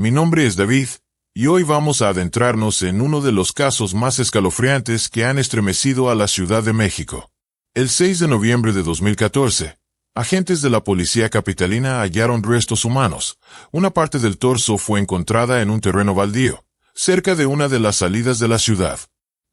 Mi nombre es David, y hoy vamos a adentrarnos en uno de los casos más escalofriantes que han estremecido a la Ciudad de México. El 6 de noviembre de 2014, agentes de la policía capitalina hallaron restos humanos. Una parte del torso fue encontrada en un terreno baldío, cerca de una de las salidas de la ciudad.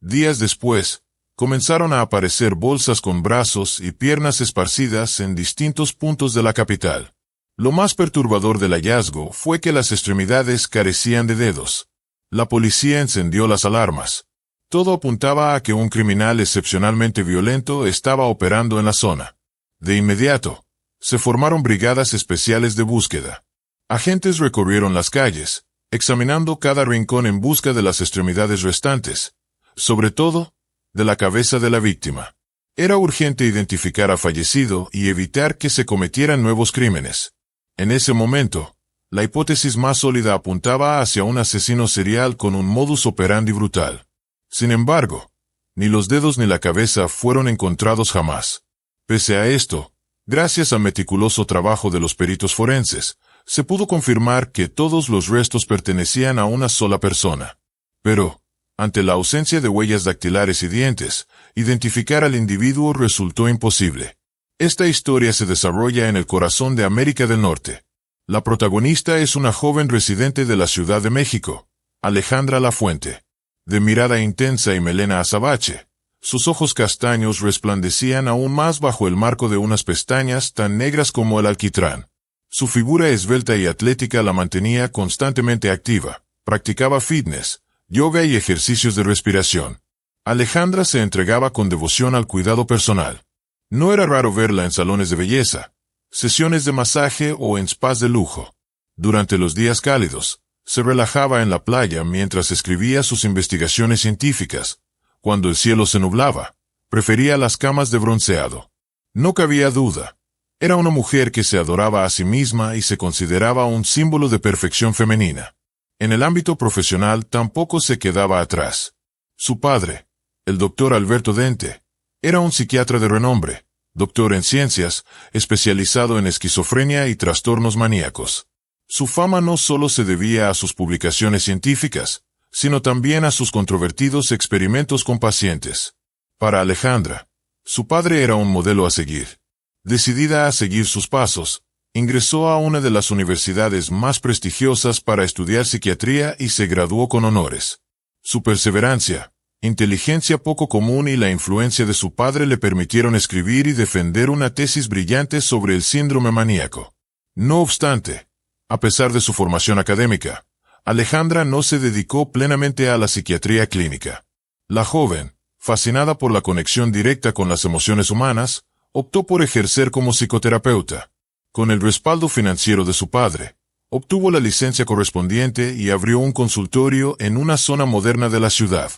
Días después, comenzaron a aparecer bolsas con brazos y piernas esparcidas en distintos puntos de la capital. Lo más perturbador del hallazgo fue que las extremidades carecían de dedos. La policía encendió las alarmas. Todo apuntaba a que un criminal excepcionalmente violento estaba operando en la zona. De inmediato, se formaron brigadas especiales de búsqueda. Agentes recorrieron las calles, examinando cada rincón en busca de las extremidades restantes, sobre todo, de la cabeza de la víctima. Era urgente identificar al fallecido y evitar que se cometieran nuevos crímenes. En ese momento, la hipótesis más sólida apuntaba hacia un asesino serial con un modus operandi brutal. Sin embargo, ni los dedos ni la cabeza fueron encontrados jamás. Pese a esto, gracias al meticuloso trabajo de los peritos forenses, se pudo confirmar que todos los restos pertenecían a una sola persona. Pero, ante la ausencia de huellas dactilares y dientes, identificar al individuo resultó imposible. Esta historia se desarrolla en el corazón de América del Norte. La protagonista es una joven residente de la Ciudad de México, Alejandra Lafuente. De mirada intensa y melena azabache, sus ojos castaños resplandecían aún más bajo el marco de unas pestañas tan negras como el alquitrán. Su figura esbelta y atlética la mantenía constantemente activa. Practicaba fitness, yoga y ejercicios de respiración. Alejandra se entregaba con devoción al cuidado personal. No era raro verla en salones de belleza, sesiones de masaje o en spas de lujo. Durante los días cálidos, se relajaba en la playa mientras escribía sus investigaciones científicas. Cuando el cielo se nublaba, prefería las camas de bronceado. No cabía duda. Era una mujer que se adoraba a sí misma y se consideraba un símbolo de perfección femenina. En el ámbito profesional tampoco se quedaba atrás. Su padre, el doctor Alberto Dente, era un psiquiatra de renombre, doctor en ciencias, especializado en esquizofrenia y trastornos maníacos. Su fama no solo se debía a sus publicaciones científicas, sino también a sus controvertidos experimentos con pacientes. Para Alejandra, su padre era un modelo a seguir. Decidida a seguir sus pasos, ingresó a una de las universidades más prestigiosas para estudiar psiquiatría y se graduó con honores. Su perseverancia, inteligencia poco común y la influencia de su padre le permitieron escribir y defender una tesis brillante sobre el síndrome maníaco. No obstante, a pesar de su formación académica, Alejandra no se dedicó plenamente a la psiquiatría clínica. La joven, fascinada por la conexión directa con las emociones humanas, optó por ejercer como psicoterapeuta. Con el respaldo financiero de su padre, obtuvo la licencia correspondiente y abrió un consultorio en una zona moderna de la ciudad.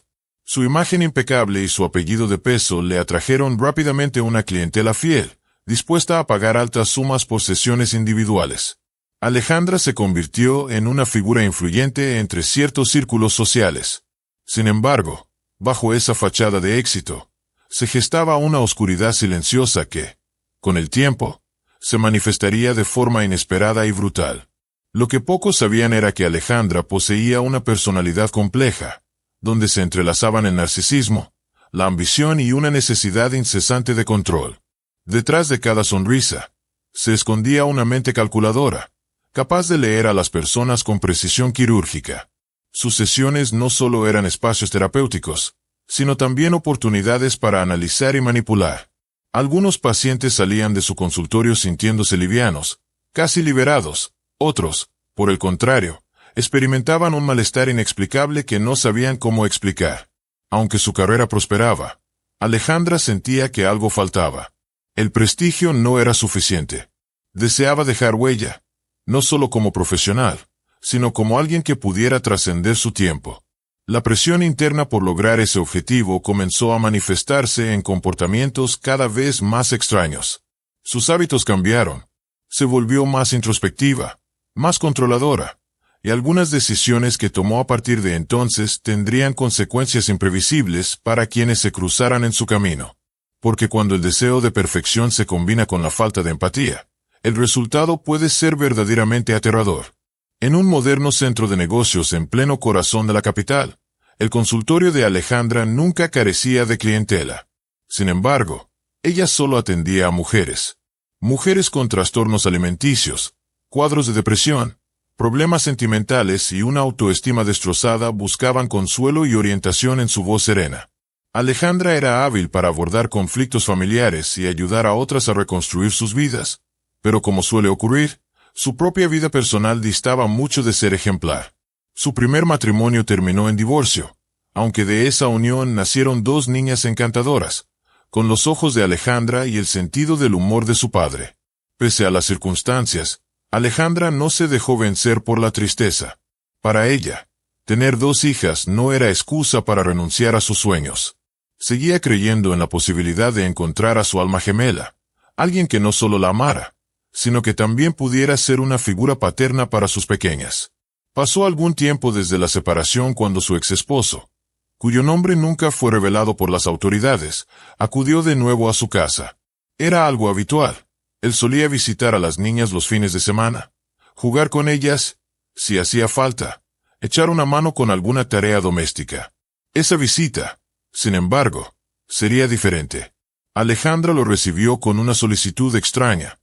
Su imagen impecable y su apellido de peso le atrajeron rápidamente una clientela fiel, dispuesta a pagar altas sumas por sesiones individuales. Alejandra se convirtió en una figura influyente entre ciertos círculos sociales. Sin embargo, bajo esa fachada de éxito, se gestaba una oscuridad silenciosa que, con el tiempo, se manifestaría de forma inesperada y brutal. Lo que pocos sabían era que Alejandra poseía una personalidad compleja, donde se entrelazaban el narcisismo, la ambición y una necesidad incesante de control. Detrás de cada sonrisa, se escondía una mente calculadora, capaz de leer a las personas con precisión quirúrgica. Sus sesiones no solo eran espacios terapéuticos, sino también oportunidades para analizar y manipular. Algunos pacientes salían de su consultorio sintiéndose livianos, casi liberados. Otros, por el contrario, experimentaban un malestar inexplicable que no sabían cómo explicar. Aunque su carrera prosperaba, Alejandra sentía que algo faltaba. El prestigio no era suficiente. Deseaba dejar huella, no solo como profesional, sino como alguien que pudiera trascender su tiempo. La presión interna por lograr ese objetivo comenzó a manifestarse en comportamientos cada vez más extraños. Sus hábitos cambiaron. Se volvió más introspectiva, más controladora, y algunas decisiones que tomó a partir de entonces tendrían consecuencias imprevisibles para quienes se cruzaran en su camino. Porque cuando el deseo de perfección se combina con la falta de empatía, el resultado puede ser verdaderamente aterrador. En un moderno centro de negocios en pleno corazón de la capital, el consultorio de Alejandra nunca carecía de clientela. Sin embargo, ella solo atendía a mujeres. Mujeres con trastornos alimenticios, cuadros de depresión, problemas sentimentales y una autoestima destrozada buscaban consuelo y orientación en su voz serena. Alejandra era hábil para abordar conflictos familiares y ayudar a otras a reconstruir sus vidas, pero como suele ocurrir, su propia vida personal distaba mucho de ser ejemplar. Su primer matrimonio terminó en divorcio, aunque de esa unión nacieron 2 niñas encantadoras, con los ojos de Alejandra y el sentido del humor de su padre. Pese a las circunstancias, Alejandra no se dejó vencer por la tristeza. Para ella, tener 2 hijas no era excusa para renunciar a sus sueños. Seguía creyendo en la posibilidad de encontrar a su alma gemela, alguien que no solo la amara, sino que también pudiera ser una figura paterna para sus pequeñas. Pasó algún tiempo desde la separación cuando su exesposo, cuyo nombre nunca fue revelado por las autoridades, acudió de nuevo a su casa. Era algo habitual. Él solía visitar a las niñas los fines de semana, jugar con ellas, si hacía falta, echar una mano con alguna tarea doméstica. Esa visita, sin embargo, sería diferente. Alejandra lo recibió con una solicitud extraña,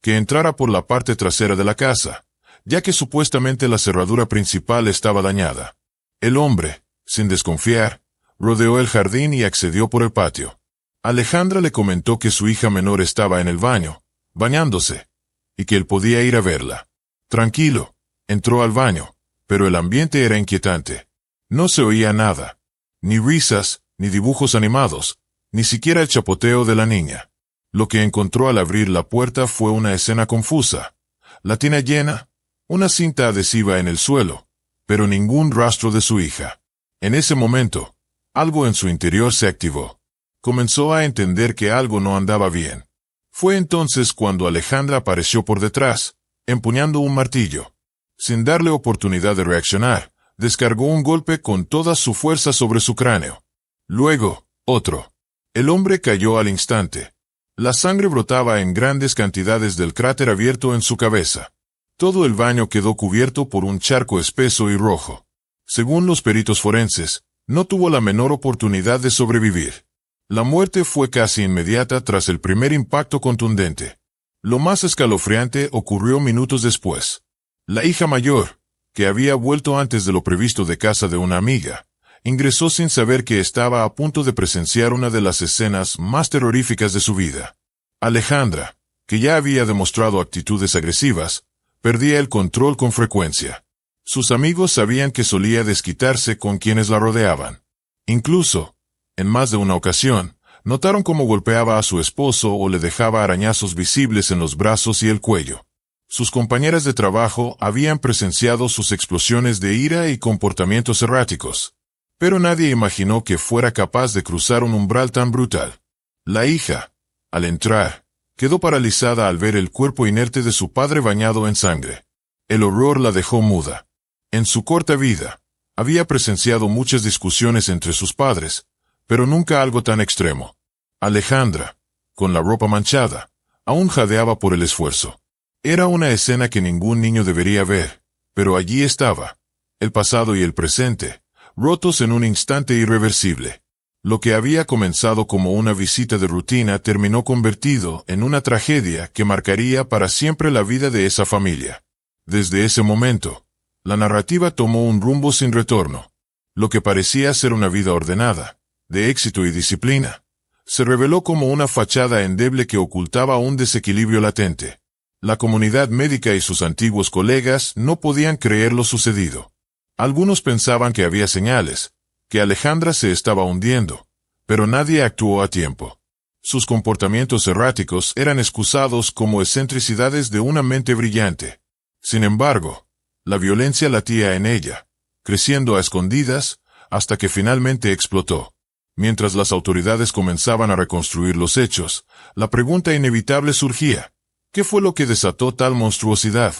que entrara por la parte trasera de la casa, ya que supuestamente la cerradura principal estaba dañada. El hombre, sin desconfiar, rodeó el jardín y accedió por el patio. Alejandra le comentó que su hija menor estaba en el baño, bañándose, y que él podía ir a verla. Tranquilo, entró al baño, pero el ambiente era inquietante. No se oía nada, ni risas, ni dibujos animados, ni siquiera el chapoteo de la niña. Lo que encontró al abrir la puerta fue una escena confusa. La tina llena, una cinta adhesiva en el suelo, pero ningún rastro de su hija. En ese momento, algo en su interior se activó. Comenzó a entender que algo no andaba bien. Fue entonces cuando Alejandra apareció por detrás, empuñando un martillo. Sin darle oportunidad de reaccionar, descargó un golpe con toda su fuerza sobre su cráneo. Luego, otro. El hombre cayó al instante. La sangre brotaba en grandes cantidades del cráter abierto en su cabeza. Todo el baño quedó cubierto por un charco espeso y rojo. Según los peritos forenses, no tuvo la menor oportunidad de sobrevivir. La muerte fue casi inmediata tras el primer impacto contundente. Lo más escalofriante ocurrió minutos después. La hija mayor, que había vuelto antes de lo previsto de casa de una amiga, ingresó sin saber que estaba a punto de presenciar una de las escenas más terroríficas de su vida. Alejandra, que ya había demostrado actitudes agresivas, perdía el control con frecuencia. Sus amigos sabían que solía desquitarse con quienes la rodeaban. Incluso, en más de una ocasión, notaron cómo golpeaba a su esposo o le dejaba arañazos visibles en los brazos y el cuello. Sus compañeras de trabajo habían presenciado sus explosiones de ira y comportamientos erráticos. Pero nadie imaginó que fuera capaz de cruzar un umbral tan brutal. La hija, al entrar, quedó paralizada al ver el cuerpo inerte de su padre bañado en sangre. El horror la dejó muda. En su corta vida, había presenciado muchas discusiones entre sus padres, pero nunca algo tan extremo. Alejandra, con la ropa manchada, aún jadeaba por el esfuerzo. Era una escena que ningún niño debería ver, pero allí estaba, el pasado y el presente, rotos en un instante irreversible. Lo que había comenzado como una visita de rutina terminó convertido en una tragedia que marcaría para siempre la vida de esa familia. Desde ese momento, la narrativa tomó un rumbo sin retorno. Lo que parecía ser una vida ordenada, de éxito y disciplina, se reveló como una fachada endeble que ocultaba un desequilibrio latente. La comunidad médica y sus antiguos colegas no podían creer lo sucedido. Algunos pensaban que había señales, que Alejandra se estaba hundiendo, pero nadie actuó a tiempo. Sus comportamientos erráticos eran excusados como excentricidades de una mente brillante. Sin embargo, la violencia latía en ella, creciendo a escondidas, hasta que finalmente explotó. Mientras las autoridades comenzaban a reconstruir los hechos, la pregunta inevitable surgía: ¿qué fue lo que desató tal monstruosidad?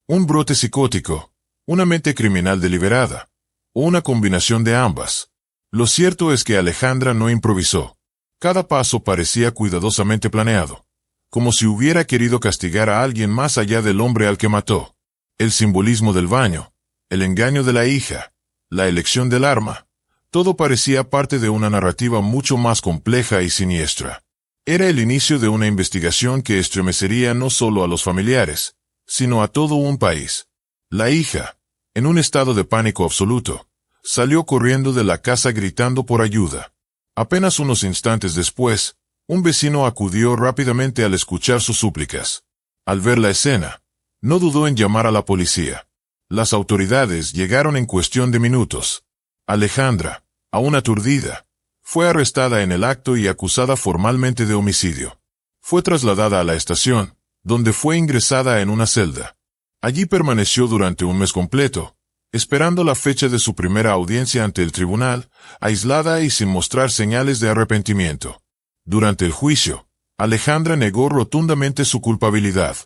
¿Un brote psicótico? ¿Una mente criminal deliberada? ¿O una combinación de ambas? Lo cierto es que Alejandra no improvisó. Cada paso parecía cuidadosamente planeado, como si hubiera querido castigar a alguien más allá del hombre al que mató. El simbolismo del baño, el engaño de la hija, la elección del arma, todo parecía parte de una narrativa mucho más compleja y siniestra. Era el inicio de una investigación que estremecería no solo a los familiares, sino a todo un país. La hija, en un estado de pánico absoluto, salió corriendo de la casa gritando por ayuda. Apenas unos instantes después, un vecino acudió rápidamente al escuchar sus súplicas. Al ver la escena, no dudó en llamar a la policía. Las autoridades llegaron en cuestión de minutos. Alejandra, aún aturdida, fue arrestada en el acto y acusada formalmente de homicidio. Fue trasladada a la estación, donde fue ingresada en una celda. Allí permaneció durante un mes completo, esperando la fecha de su primera audiencia ante el tribunal, aislada y sin mostrar señales de arrepentimiento. Durante el juicio, Alejandra negó rotundamente su culpabilidad.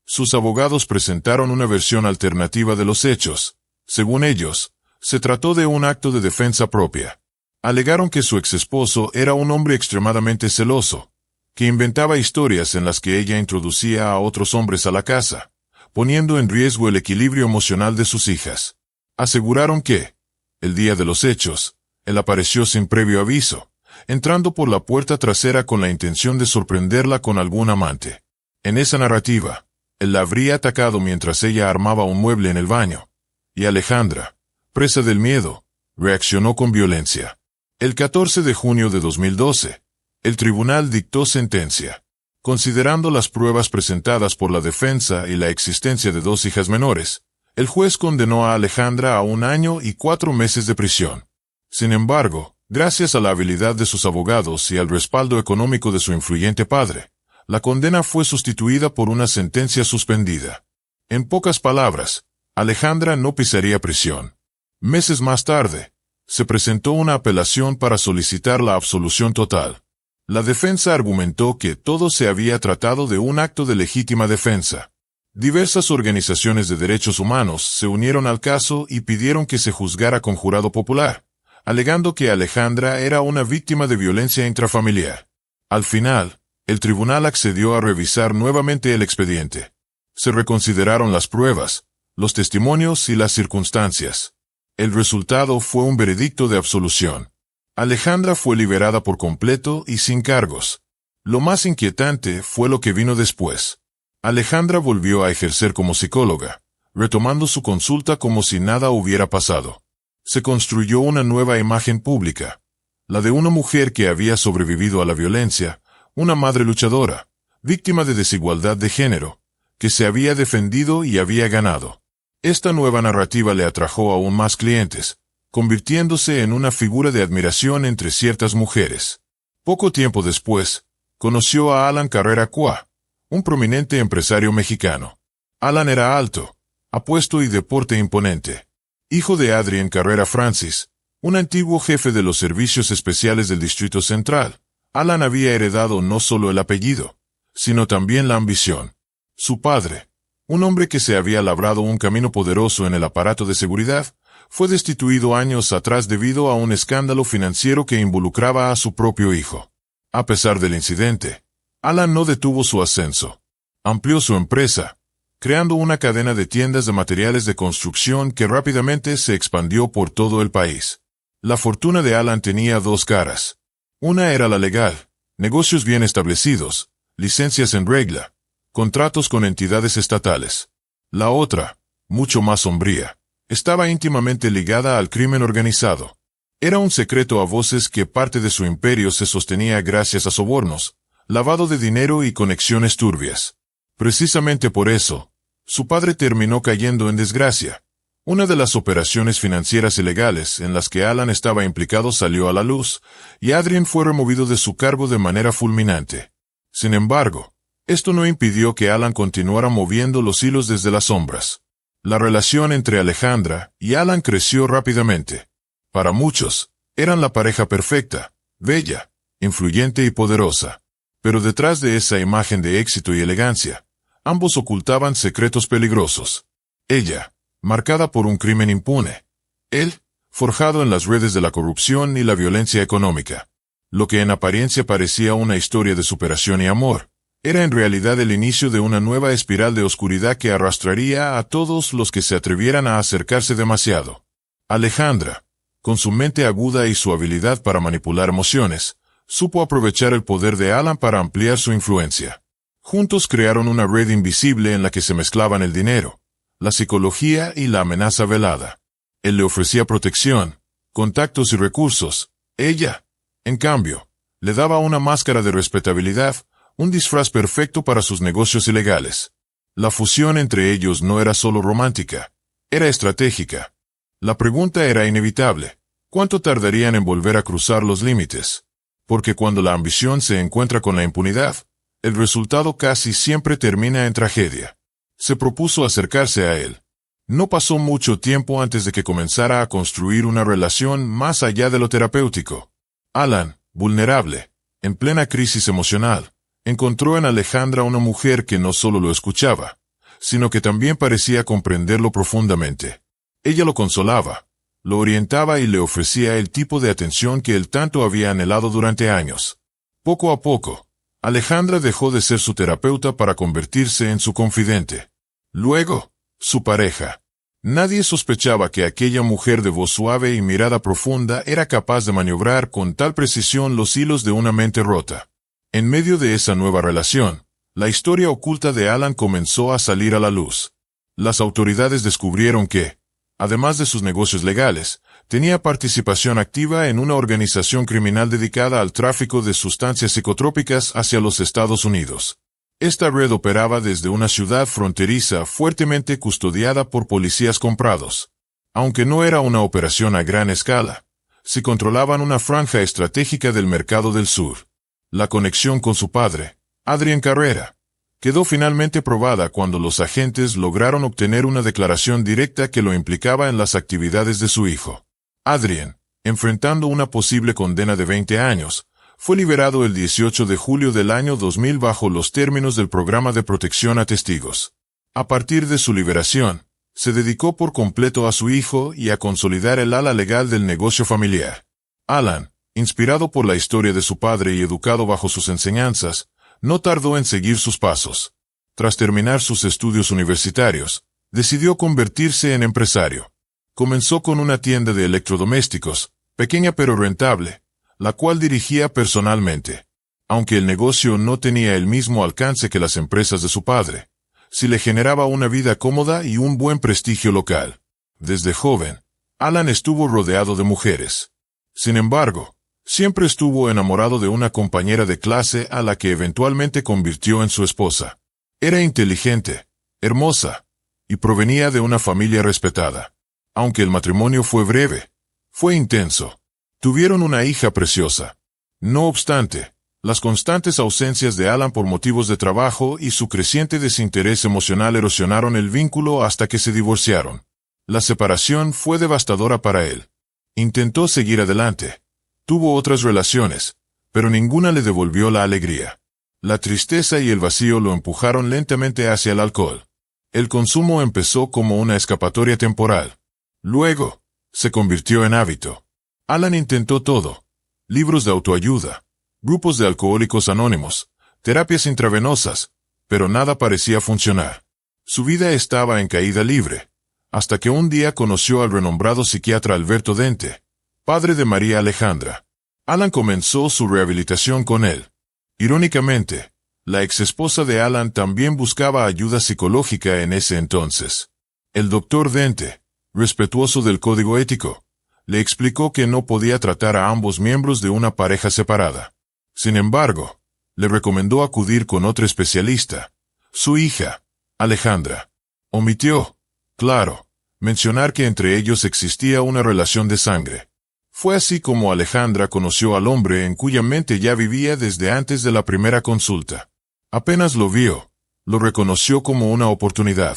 Sus abogados presentaron una versión alternativa de los hechos. Según ellos, se trató de un acto de defensa propia. Alegaron que su exesposo era un hombre extremadamente celoso, que inventaba historias en las que ella introducía a otros hombres a la casa, poniendo en riesgo el equilibrio emocional de sus hijas. Aseguraron que, el día de los hechos, él apareció sin previo aviso, entrando por la puerta trasera con la intención de sorprenderla con algún amante. En esa narrativa, él la habría atacado mientras ella armaba un mueble en el baño, y Alejandra, presa del miedo, reaccionó con violencia. El 14 de junio de 2012, el tribunal dictó sentencia. Considerando las pruebas presentadas por la defensa y la existencia de dos hijas menores, el juez condenó a Alejandra a 1 año y 4 meses de prisión. Sin embargo, gracias a la habilidad de sus abogados y al respaldo económico de su influyente padre, la condena fue sustituida por una sentencia suspendida. En pocas palabras, Alejandra no pisaría prisión. Meses más tarde, se presentó una apelación para solicitar la absolución total. La defensa argumentó que todo se había tratado de un acto de legítima defensa. Diversas organizaciones de derechos humanos se unieron al caso y pidieron que se juzgara con jurado popular, alegando que Alejandra era una víctima de violencia intrafamiliar. Al final, el tribunal accedió a revisar nuevamente el expediente. Se reconsideraron las pruebas, los testimonios y las circunstancias. El resultado fue un veredicto de absolución. Alejandra fue liberada por completo y sin cargos. Lo más inquietante fue lo que vino después. Alejandra volvió a ejercer como psicóloga, retomando su consulta como si nada hubiera pasado. Se construyó una nueva imagen pública, la de una mujer que había sobrevivido a la violencia, una madre luchadora, víctima de desigualdad de género, que se había defendido y había ganado. Esta nueva narrativa le atrajo aún más clientes, convirtiéndose en una figura de admiración entre ciertas mujeres. Poco tiempo después, conoció a Alan Carrera Cua, un prominente empresario mexicano. Alan era alto, apuesto y de porte imponente. Hijo de Adrian Carrera Francis, un antiguo jefe de los servicios especiales del Distrito Central, Alan había heredado no solo el apellido, sino también la ambición. Su padre, un hombre que se había labrado un camino poderoso en el aparato de seguridad, fue destituido años atrás debido a un escándalo financiero que involucraba a su propio hijo. A pesar del incidente, Alan no detuvo su ascenso. Amplió su empresa, creando una cadena de tiendas de materiales de construcción que rápidamente se expandió por todo el país. La fortuna de Alan tenía dos caras. Una era la legal, negocios bien establecidos, licencias en regla, contratos con entidades estatales. La otra, mucho más sombría, estaba íntimamente ligada al crimen organizado. Era un secreto a voces que parte de su imperio se sostenía gracias a sobornos, lavado de dinero y conexiones turbias. Precisamente por eso, su padre terminó cayendo en desgracia. Una de las operaciones financieras ilegales en las que Alan estaba implicado salió a la luz, y Adrian fue removido de su cargo de manera fulminante. Sin embargo, esto no impidió que Alan continuara moviendo los hilos desde las sombras. La relación entre Alejandra y Alan creció rápidamente. Para muchos, eran la pareja perfecta, bella, influyente y poderosa. Pero detrás de esa imagen de éxito y elegancia, ambos ocultaban secretos peligrosos. Ella, marcada por un crimen impune. Él, forjado en las redes de la corrupción y la violencia económica. Lo que en apariencia parecía una historia de superación y amor, Era en realidad el inicio de una nueva espiral de oscuridad que arrastraría a todos los que se atrevieran a acercarse demasiado. Alejandra, con su mente aguda y su habilidad para manipular emociones, supo aprovechar el poder de Alan para ampliar su influencia. Juntos crearon una red invisible en la que se mezclaban el dinero, la psicología y la amenaza velada. Él le ofrecía protección, contactos y recursos. Ella, en cambio, le daba una máscara de respetabilidad, un disfraz perfecto para sus negocios ilegales. La fusión entre ellos no era solo romántica, era estratégica. La pregunta era inevitable: ¿cuánto tardarían en volver a cruzar los límites? Porque cuando la ambición se encuentra con la impunidad, el resultado casi siempre termina en tragedia. Se propuso acercarse a él. No pasó mucho tiempo antes de que comenzara a construir una relación más allá de lo terapéutico. Alan, vulnerable, en plena crisis emocional, encontró en Alejandra una mujer que no solo lo escuchaba, sino que también parecía comprenderlo profundamente. Ella lo consolaba, lo orientaba y le ofrecía el tipo de atención que él tanto había anhelado durante años. Poco a poco, Alejandra dejó de ser su terapeuta para convertirse en su confidente. Luego, su pareja. Nadie sospechaba que aquella mujer de voz suave y mirada profunda era capaz de maniobrar con tal precisión los hilos de una mente rota. En medio de esa nueva relación, la historia oculta de Alan comenzó a salir a la luz. Las autoridades descubrieron que, además de sus negocios legales, tenía participación activa en una organización criminal dedicada al tráfico de sustancias psicotrópicas hacia los Estados Unidos. Esta red operaba desde una ciudad fronteriza fuertemente custodiada por policías comprados. Aunque no era una operación a gran escala, sí controlaban una franja estratégica del mercado del sur. La conexión con su padre, Adrian Carrera, quedó finalmente probada cuando los agentes lograron obtener una declaración directa que lo implicaba en las actividades de su hijo. Adrian, enfrentando una posible condena de 20 años, fue liberado el 18 de julio del año 2000 bajo los términos del programa de protección a testigos. A partir de su liberación, se dedicó por completo a su hijo y a consolidar el ala legal del negocio familiar. Alan, inspirado por la historia de su padre y educado bajo sus enseñanzas, no tardó en seguir sus pasos. Tras terminar sus estudios universitarios, decidió convertirse en empresario. Comenzó con una tienda de electrodomésticos, pequeña pero rentable, la cual dirigía personalmente. Aunque el negocio no tenía el mismo alcance que las empresas de su padre, sí le generaba una vida cómoda y un buen prestigio local. Desde joven, Alan estuvo rodeado de mujeres. Sin embargo, siempre estuvo enamorado de una compañera de clase a la que eventualmente convirtió en su esposa. Era inteligente, hermosa, y provenía de una familia respetada. Aunque el matrimonio fue breve, fue intenso. Tuvieron una hija preciosa. No obstante, las constantes ausencias de Alan por motivos de trabajo y su creciente desinterés emocional erosionaron el vínculo hasta que se divorciaron. La separación fue devastadora para él. Intentó seguir adelante. Tuvo otras relaciones, pero ninguna le devolvió la alegría. La tristeza y el vacío lo empujaron lentamente hacia el alcohol. El consumo empezó como una escapatoria temporal. Luego, se convirtió en hábito. Alan intentó todo: libros de autoayuda, grupos de alcohólicos anónimos, terapias intravenosas, pero nada parecía funcionar. Su vida estaba en caída libre, hasta que un día conoció al renombrado psiquiatra Alberto Dente, padre de María Alejandra. Alan comenzó su rehabilitación con él. Irónicamente, la exesposa de Alan también buscaba ayuda psicológica en ese entonces. El doctor Dente, respetuoso del código ético, le explicó que no podía tratar a ambos miembros de una pareja separada. Sin embargo, le recomendó acudir con otro especialista, su hija, Alejandra. Omitió, claro, mencionar que entre ellos existía una relación de sangre. Fue así como Alejandra conoció al hombre en cuya mente ya vivía desde antes de la primera consulta. Apenas lo vio, lo reconoció como una oportunidad.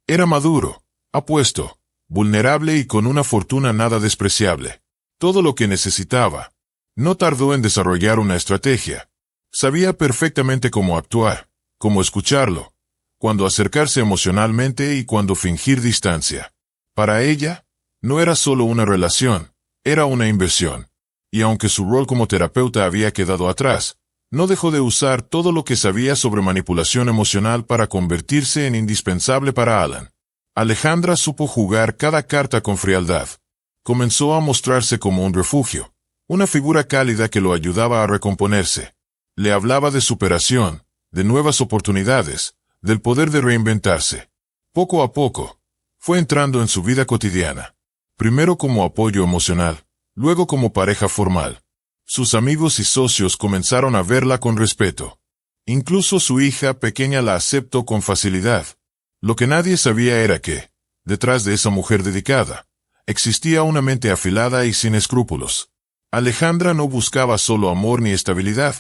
Era maduro, apuesto, vulnerable y con una fortuna nada despreciable. Todo lo que necesitaba. No tardó en desarrollar una estrategia. Sabía perfectamente cómo actuar, cómo escucharlo, cuándo acercarse emocionalmente y cuándo fingir distancia. Para ella, no era solo una relación, era una inversión. Y aunque su rol como terapeuta había quedado atrás, No dejó de usar todo lo que sabía sobre manipulación emocional para convertirse en indispensable para Alan. Alejandra supo jugar cada carta con frialdad. Comenzó a mostrarse como un refugio, una figura cálida que lo ayudaba a recomponerse. Le hablaba de superación, de nuevas oportunidades, del poder de reinventarse. Poco a poco, fue entrando en su vida cotidiana. Primero como apoyo emocional, luego como pareja formal. Sus amigos y socios comenzaron a verla con respeto. Incluso su hija pequeña la aceptó con facilidad. Lo que nadie sabía era que, detrás de esa mujer dedicada, existía una mente afilada y sin escrúpulos. Alejandra no buscaba solo amor ni estabilidad,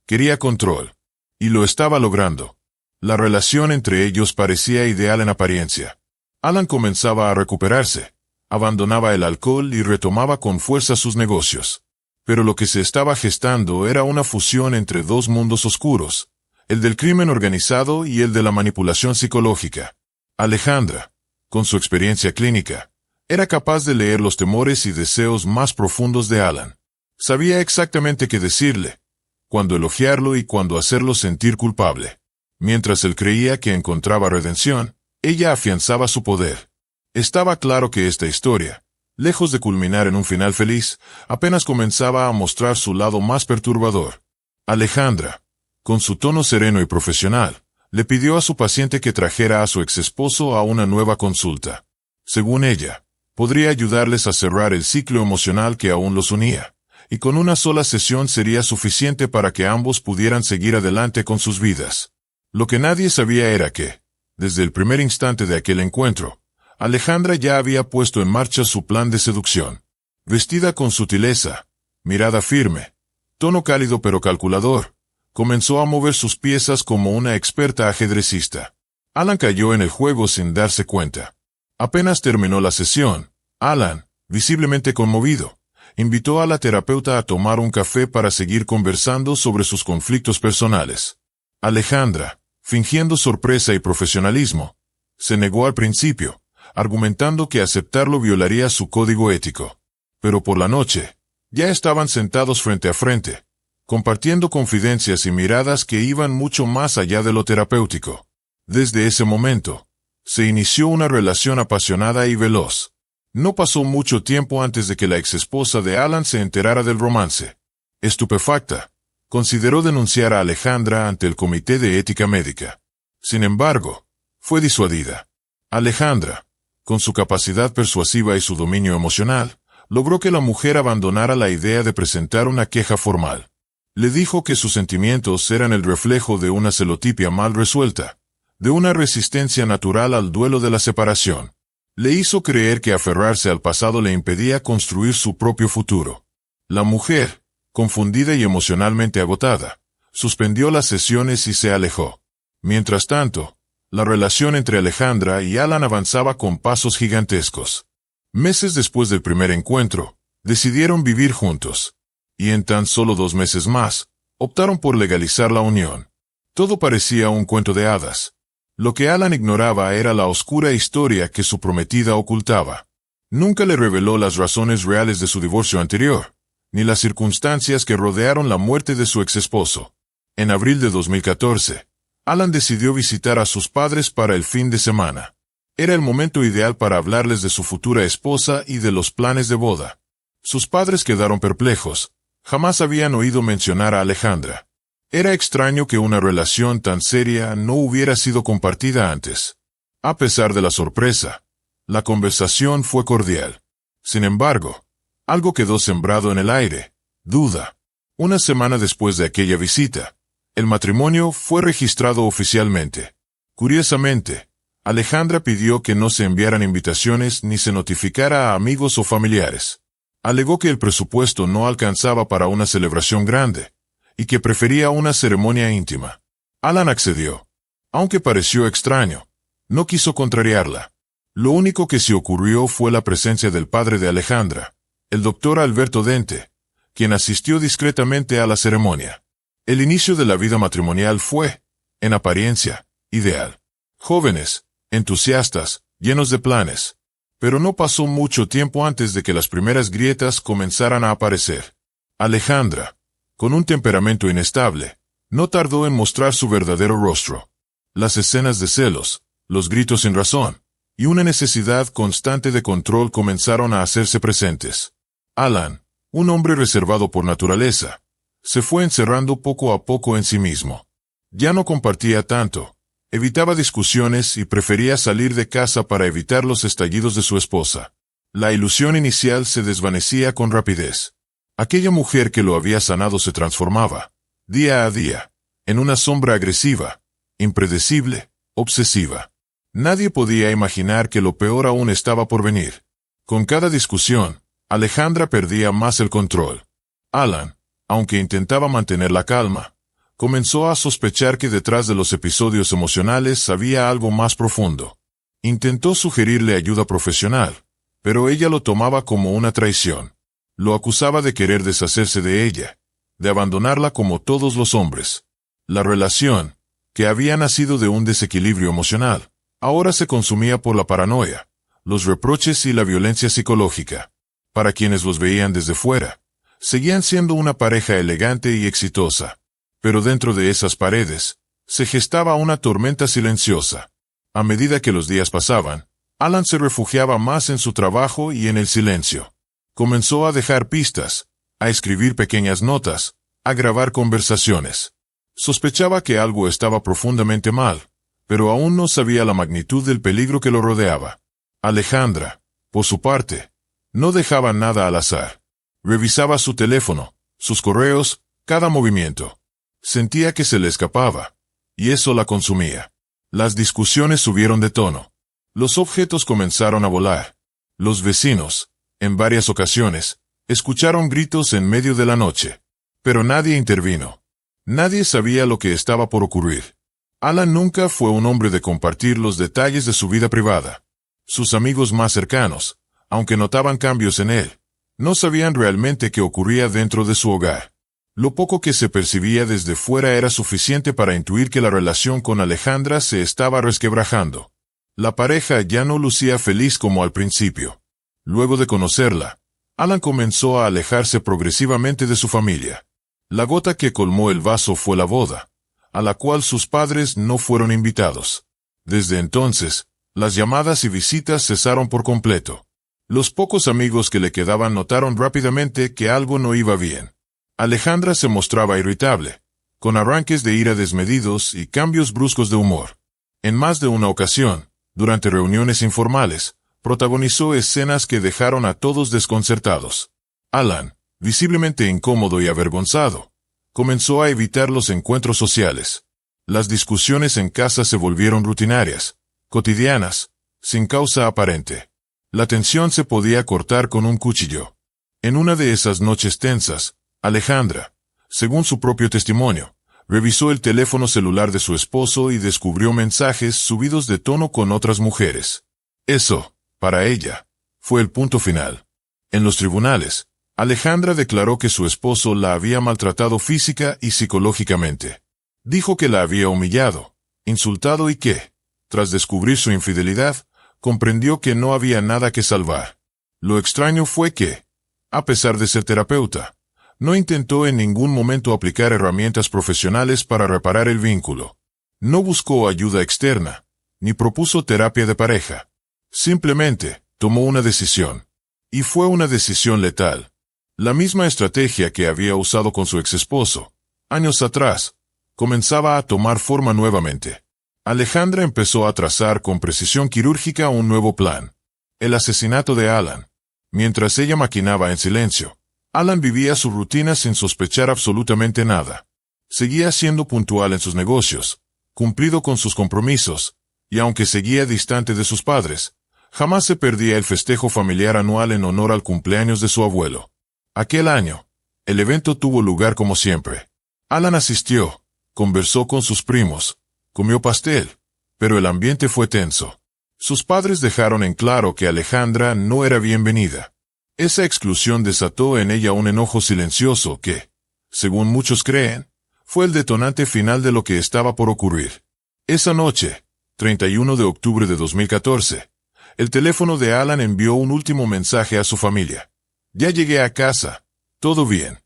quería control. Y lo estaba logrando. La relación entre ellos parecía ideal en apariencia. Alan comenzaba a recuperarse, abandonaba el alcohol y retomaba con fuerza sus negocios. Pero lo que se estaba gestando era una fusión entre dos mundos oscuros, el del crimen organizado y el de la manipulación psicológica. Alejandra, con su experiencia clínica, era capaz de leer los temores y deseos más profundos de Alan. Sabía exactamente qué decirle, cuándo elogiarlo y cuándo hacerlo sentir culpable. Mientras él creía que encontraba redención, ella afianzaba su poder. Estaba claro que esta historia, lejos de culminar en un final feliz, apenas comenzaba a mostrar su lado más perturbador. Alejandra, con su tono sereno y profesional, le pidió a su paciente que trajera a su exesposo a una nueva consulta. Según ella, podría ayudarles a cerrar el ciclo emocional que aún los unía, y con una sola sesión sería suficiente para que ambos pudieran seguir adelante con sus vidas. Lo que nadie sabía era que, desde el primer instante de aquel encuentro, Alejandra ya había puesto en marcha su plan de seducción. Vestida con sutileza, mirada firme, tono cálido pero calculador, comenzó a mover sus piezas como una experta ajedrecista. Alan cayó en el juego sin darse cuenta. Apenas terminó la sesión, Alan, visiblemente conmovido, invitó a la terapeuta a tomar un café para seguir conversando sobre sus conflictos personales. Alejandra, fingiendo sorpresa y profesionalismo, se negó al principio, argumentando que aceptarlo violaría su código ético. Pero por la noche, ya estaban sentados frente a frente, compartiendo confidencias y miradas que iban mucho más allá de lo terapéutico. Desde ese momento, se inició una relación apasionada y veloz. No pasó mucho tiempo antes de que la exesposa de Alan se enterara del romance. Estupefacta, consideró denunciar a Alejandra ante el Comité de Ética Médica. Sin embargo, fue disuadida. Alejandra, con su capacidad persuasiva y su dominio emocional, logró que la mujer abandonara la idea de presentar una queja formal. Le dijo que sus sentimientos eran el reflejo de una celotipia mal resuelta, de una resistencia natural al duelo de la separación. Le hizo creer que aferrarse al pasado le impedía construir su propio futuro. La mujer, confundida y emocionalmente agotada, suspendió las sesiones y se alejó. Mientras tanto, la relación entre Alejandra y Alan avanzaba con pasos gigantescos. Meses después del primer encuentro, decidieron vivir juntos. Y en tan solo 2 meses más, optaron por legalizar la unión. Todo parecía un cuento de hadas. Lo que Alan ignoraba era la oscura historia que su prometida ocultaba. Nunca le reveló las razones reales de su divorcio anterior, ni las circunstancias que rodearon la muerte de su exesposo. En abril de 2014, Alan decidió visitar a sus padres para el fin de semana. Era el momento ideal para hablarles de su futura esposa y de los planes de boda. Sus padres quedaron perplejos. Jamás habían oído mencionar a Alejandra. Era extraño que una relación tan seria no hubiera sido compartida antes. A pesar de la sorpresa, la conversación fue cordial. Sin embargo, algo quedó sembrado en el aire: duda. Una semana después de aquella visita, el matrimonio fue registrado oficialmente. Curiosamente, Alejandra pidió que no se enviaran invitaciones ni se notificara a amigos o familiares. Alegó que el presupuesto no alcanzaba para una celebración grande, y que prefería una ceremonia íntima. Alan accedió. Aunque pareció extraño, no quiso contrariarla. Lo único que se ocurrió fue la presencia del padre de Alejandra, el doctor Alberto Dente, quien asistió discretamente a la ceremonia. El inicio de la vida matrimonial fue, en apariencia, ideal. Jóvenes, entusiastas, llenos de planes. Pero no pasó mucho tiempo antes de que las primeras grietas comenzaran a aparecer. Alejandra, con un temperamento inestable, No tardó en mostrar su verdadero rostro. Las escenas de celos, los gritos sin razón, y una necesidad constante de control comenzaron a hacerse presentes. Alan, un hombre reservado por naturaleza, se fue encerrando poco a poco en sí mismo. Ya no compartía tanto, evitaba discusiones y prefería salir de casa para evitar los estallidos de su esposa. La ilusión inicial se desvanecía con rapidez. Aquella mujer que lo había sanado se transformaba, día a día, en una sombra agresiva, impredecible, obsesiva. Nadie podía imaginar que lo peor aún estaba por venir. Con cada discusión, Alejandra perdía más el control. Alan, aunque intentaba mantener la calma, comenzó a sospechar que detrás de los episodios emocionales había algo más profundo. Intentó sugerirle ayuda profesional, pero ella lo tomaba como una traición. Lo acusaba de querer deshacerse de ella, de abandonarla como todos los hombres. La relación, que había nacido de un desequilibrio emocional, ahora se consumía por la paranoia, los reproches y la violencia psicológica. Para quienes los veían desde fuera, seguían siendo una pareja elegante y exitosa. Pero dentro de esas paredes, se gestaba una tormenta silenciosa. A medida que los días pasaban, Alan se refugiaba más en su trabajo y en el silencio. Comenzó a dejar pistas, a escribir pequeñas notas, a grabar conversaciones. Sospechaba que algo estaba profundamente mal, pero aún no sabía la magnitud del peligro que lo rodeaba. Alejandra, por su parte, no dejaba nada al azar. Revisaba su teléfono, sus correos, cada movimiento. Sentía que se le escapaba, y eso la consumía. Las discusiones subieron de tono. Los objetos comenzaron a volar. Los vecinos, en varias ocasiones, escucharon gritos en medio de la noche. Pero nadie intervino. Nadie sabía lo que estaba por ocurrir. Alan nunca fue un hombre de compartir los detalles de su vida privada. Sus amigos más cercanos, aunque notaban cambios en él, no sabían realmente qué ocurría dentro de su hogar. Lo poco que se percibía desde fuera era suficiente para intuir que la relación con Alejandra se estaba resquebrajando. La pareja ya no lucía feliz como al principio. Luego de conocerla, Alan comenzó a alejarse progresivamente de su familia. La gota que colmó el vaso fue la boda, a la cual sus padres no fueron invitados. Desde entonces, las llamadas y visitas cesaron por completo. Los pocos amigos que le quedaban notaron rápidamente que algo no iba bien. Alejandra se mostraba irritable, con arranques de ira desmedidos y cambios bruscos de humor. En más de una ocasión, durante reuniones informales, protagonizó escenas que dejaron a todos desconcertados. Alan, visiblemente incómodo y avergonzado, comenzó a evitar los encuentros sociales. Las discusiones en casa se volvieron rutinarias, cotidianas, sin causa aparente. La tensión se podía cortar con un cuchillo. En una de esas noches tensas, Alejandra, según su propio testimonio, revisó el teléfono celular de su esposo y descubrió mensajes subidos de tono con otras mujeres. Eso, para ella, fue el punto final. En los tribunales, Alejandra declaró que su esposo la había maltratado física y psicológicamente. Dijo que la había humillado, insultado y que, tras descubrir su infidelidad, comprendió que no había nada que salvar. Lo extraño fue que, a pesar de ser terapeuta, no intentó en ningún momento aplicar herramientas profesionales para reparar el vínculo. No buscó ayuda externa, ni propuso terapia de pareja. Simplemente, tomó una decisión. Y fue una decisión letal. La misma estrategia que había usado con su exesposo, años atrás, comenzaba a tomar forma nuevamente. Alejandra empezó a trazar con precisión quirúrgica un nuevo plan. El asesinato de Alan. Mientras ella maquinaba en silencio, Alan vivía su rutina sin sospechar absolutamente nada. Seguía siendo puntual en sus negocios, cumplido con sus compromisos, y aunque seguía distante de sus padres, jamás se perdía el festejo familiar anual en honor al cumpleaños de su abuelo. Aquel año, el evento tuvo lugar como siempre. Alan asistió, conversó con sus primos, comió pastel, pero el ambiente fue tenso. Sus padres dejaron en claro que Alejandra no era bienvenida. Esa exclusión desató en ella un enojo silencioso que, según muchos creen, fue el detonante final de lo que estaba por ocurrir. Esa noche, 31 de octubre de 2014, el teléfono de Alan envió un último mensaje a su familia. Ya llegué a casa, todo bien.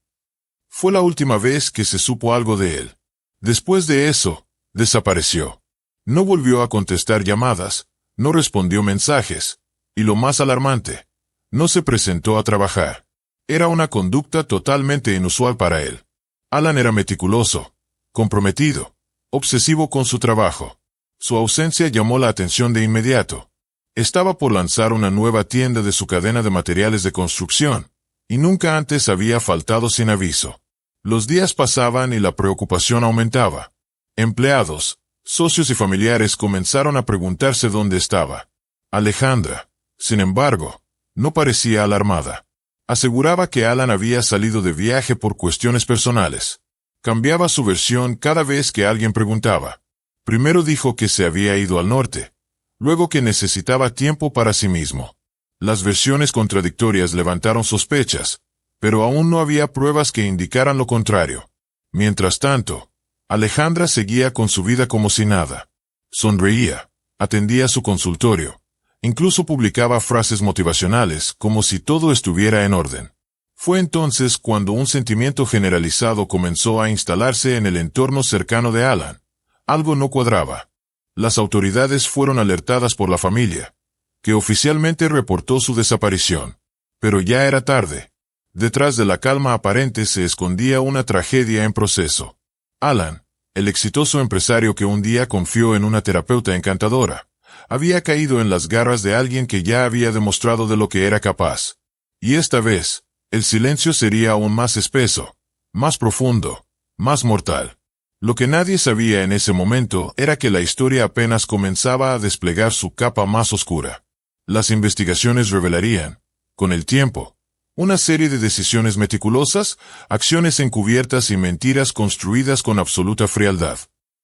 Fue la última vez que se supo algo de él. Después de eso, desapareció. No volvió a contestar llamadas, no respondió mensajes, y lo más alarmante, no se presentó a trabajar. Era una conducta totalmente inusual para él. Alan era meticuloso, comprometido, obsesivo con su trabajo. Su ausencia llamó la atención de inmediato. Estaba por lanzar una nueva tienda de su cadena de materiales de construcción, y nunca antes había faltado sin aviso. Los días pasaban y la preocupación aumentaba. Empleados, socios y familiares comenzaron a preguntarse dónde estaba. Alejandra, sin embargo, no parecía alarmada. Aseguraba que Alan había salido de viaje por cuestiones personales. Cambiaba su versión cada vez que alguien preguntaba. Primero dijo que se había ido al norte, luego que necesitaba tiempo para sí mismo. Las versiones contradictorias levantaron sospechas, pero aún no había pruebas que indicaran lo contrario. Mientras tanto, Alejandra seguía con su vida como si nada. Sonreía, atendía su consultorio, incluso publicaba frases motivacionales como si todo estuviera en orden. Fue entonces cuando un sentimiento generalizado comenzó a instalarse en el entorno cercano de Alan. Algo no cuadraba. Las autoridades fueron alertadas por la familia, que oficialmente reportó su desaparición. Pero ya era tarde. Detrás de la calma aparente se escondía una tragedia en proceso. Alan, el exitoso empresario que un día confió en una terapeuta encantadora, había caído en las garras de alguien que ya había demostrado de lo que era capaz. Y esta vez, el silencio sería aún más espeso, más profundo, más mortal. Lo que nadie sabía en ese momento era que la historia apenas comenzaba a desplegar su capa más oscura. Las investigaciones revelarían, con el tiempo, una serie de decisiones meticulosas, acciones encubiertas y mentiras construidas con absoluta frialdad.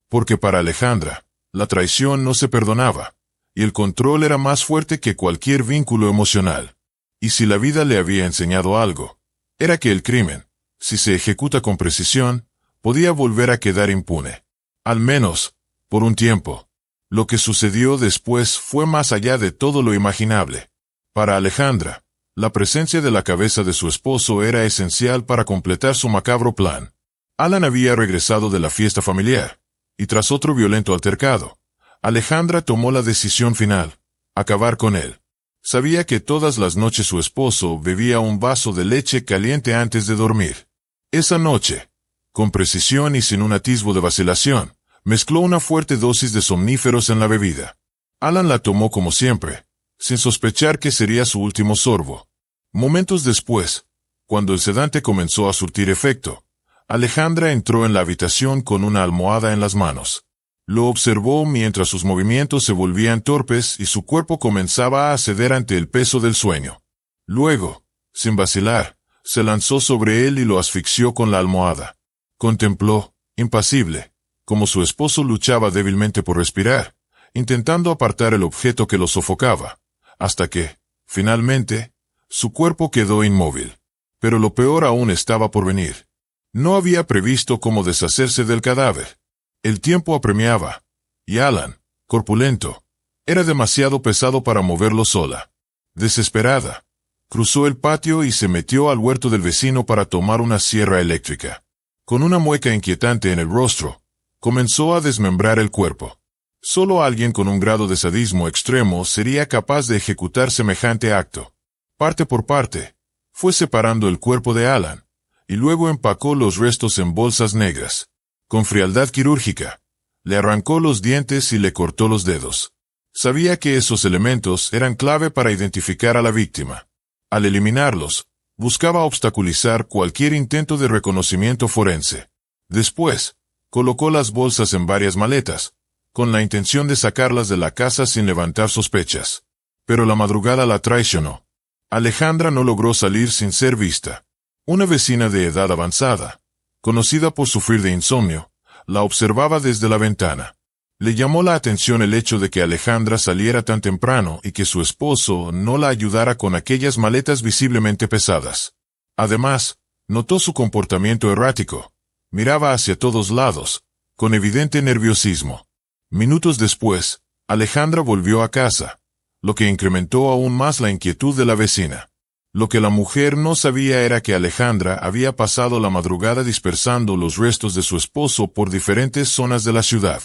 Porque para Alejandra, la traición no se perdonaba, y el control era más fuerte que cualquier vínculo emocional. Y si la vida le había enseñado algo, era que el crimen, si se ejecuta con precisión, podía volver a quedar impune. Al menos, por un tiempo. Lo que sucedió después fue más allá de todo lo imaginable. Para Alejandra, la presencia de la cabeza de su esposo era esencial para completar su macabro plan. Alan había regresado de la fiesta familiar, y tras otro violento altercado, Alejandra tomó la decisión final: acabar con él. Sabía que todas las noches su esposo bebía un vaso de leche caliente antes de dormir. Esa noche, con precisión y sin un atisbo de vacilación, mezcló una fuerte dosis de somníferos en la bebida. Alan la tomó como siempre, sin sospechar que sería su último sorbo. Momentos después, cuando el sedante comenzó a surtir efecto, Alejandra entró en la habitación con una almohada en las manos. Lo observó mientras sus movimientos se volvían torpes y su cuerpo comenzaba a ceder ante el peso del sueño. Luego, sin vacilar, se lanzó sobre él y lo asfixió con la almohada. Contempló, impasible, como su esposo luchaba débilmente por respirar, intentando apartar el objeto que lo sofocaba, hasta que, finalmente, su cuerpo quedó inmóvil. Pero lo peor aún estaba por venir. No había previsto cómo deshacerse del cadáver. El tiempo apremiaba, y Alan, corpulento, era demasiado pesado para moverlo sola. Desesperada, cruzó el patio y se metió al huerto del vecino para tomar una sierra eléctrica. Con una mueca inquietante en el rostro, comenzó a desmembrar el cuerpo. Solo alguien con un grado de sadismo extremo sería capaz de ejecutar semejante acto. Parte por parte, fue separando el cuerpo de Alan, y luego empacó los restos en bolsas negras. Con frialdad quirúrgica, le arrancó los dientes y le cortó los dedos. Sabía que esos elementos eran clave para identificar a la víctima. Al eliminarlos, buscaba obstaculizar cualquier intento de reconocimiento forense. Después, colocó las bolsas en varias maletas, con la intención de sacarlas de la casa sin levantar sospechas. Pero la madrugada la traicionó. Alejandra no logró salir sin ser vista. Una vecina de edad avanzada, conocida por sufrir de insomnio, la observaba desde la ventana. Le llamó la atención el hecho de que Alejandra saliera tan temprano y que su esposo no la ayudara con aquellas maletas visiblemente pesadas. Además, notó su comportamiento errático. Miraba hacia todos lados, con evidente nerviosismo. Minutos después, Alejandra volvió a casa, lo que incrementó aún más la inquietud de la vecina. Lo que la mujer no sabía era que Alejandra había pasado la madrugada dispersando los restos de su esposo por diferentes zonas de la ciudad.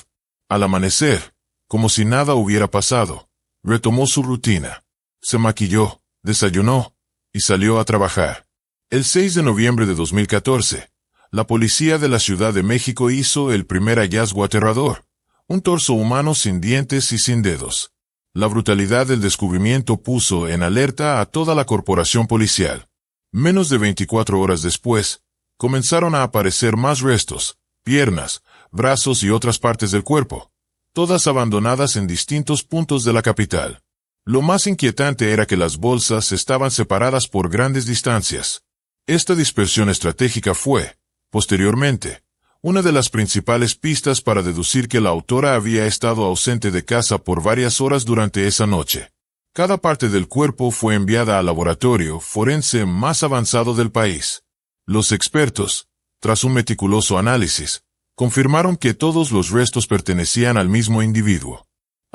Al amanecer, como si nada hubiera pasado, retomó su rutina. Se maquilló, desayunó y salió a trabajar. El 6 de noviembre de 2014, la policía de la Ciudad de México hizo el primer hallazgo aterrador: un torso humano sin dientes y sin dedos. La brutalidad del descubrimiento puso en alerta a toda la corporación policial. Menos de 24 horas después, comenzaron a aparecer más restos, piernas, brazos y otras partes del cuerpo, todas abandonadas en distintos puntos de la capital. Lo más inquietante era que las bolsas estaban separadas por grandes distancias. Esta dispersión estratégica fue, posteriormente, una de las principales pistas para deducir que la autora había estado ausente de casa por varias horas durante esa noche. Cada parte del cuerpo fue enviada al laboratorio forense más avanzado del país. Los expertos, tras un meticuloso análisis, confirmaron que todos los restos pertenecían al mismo individuo.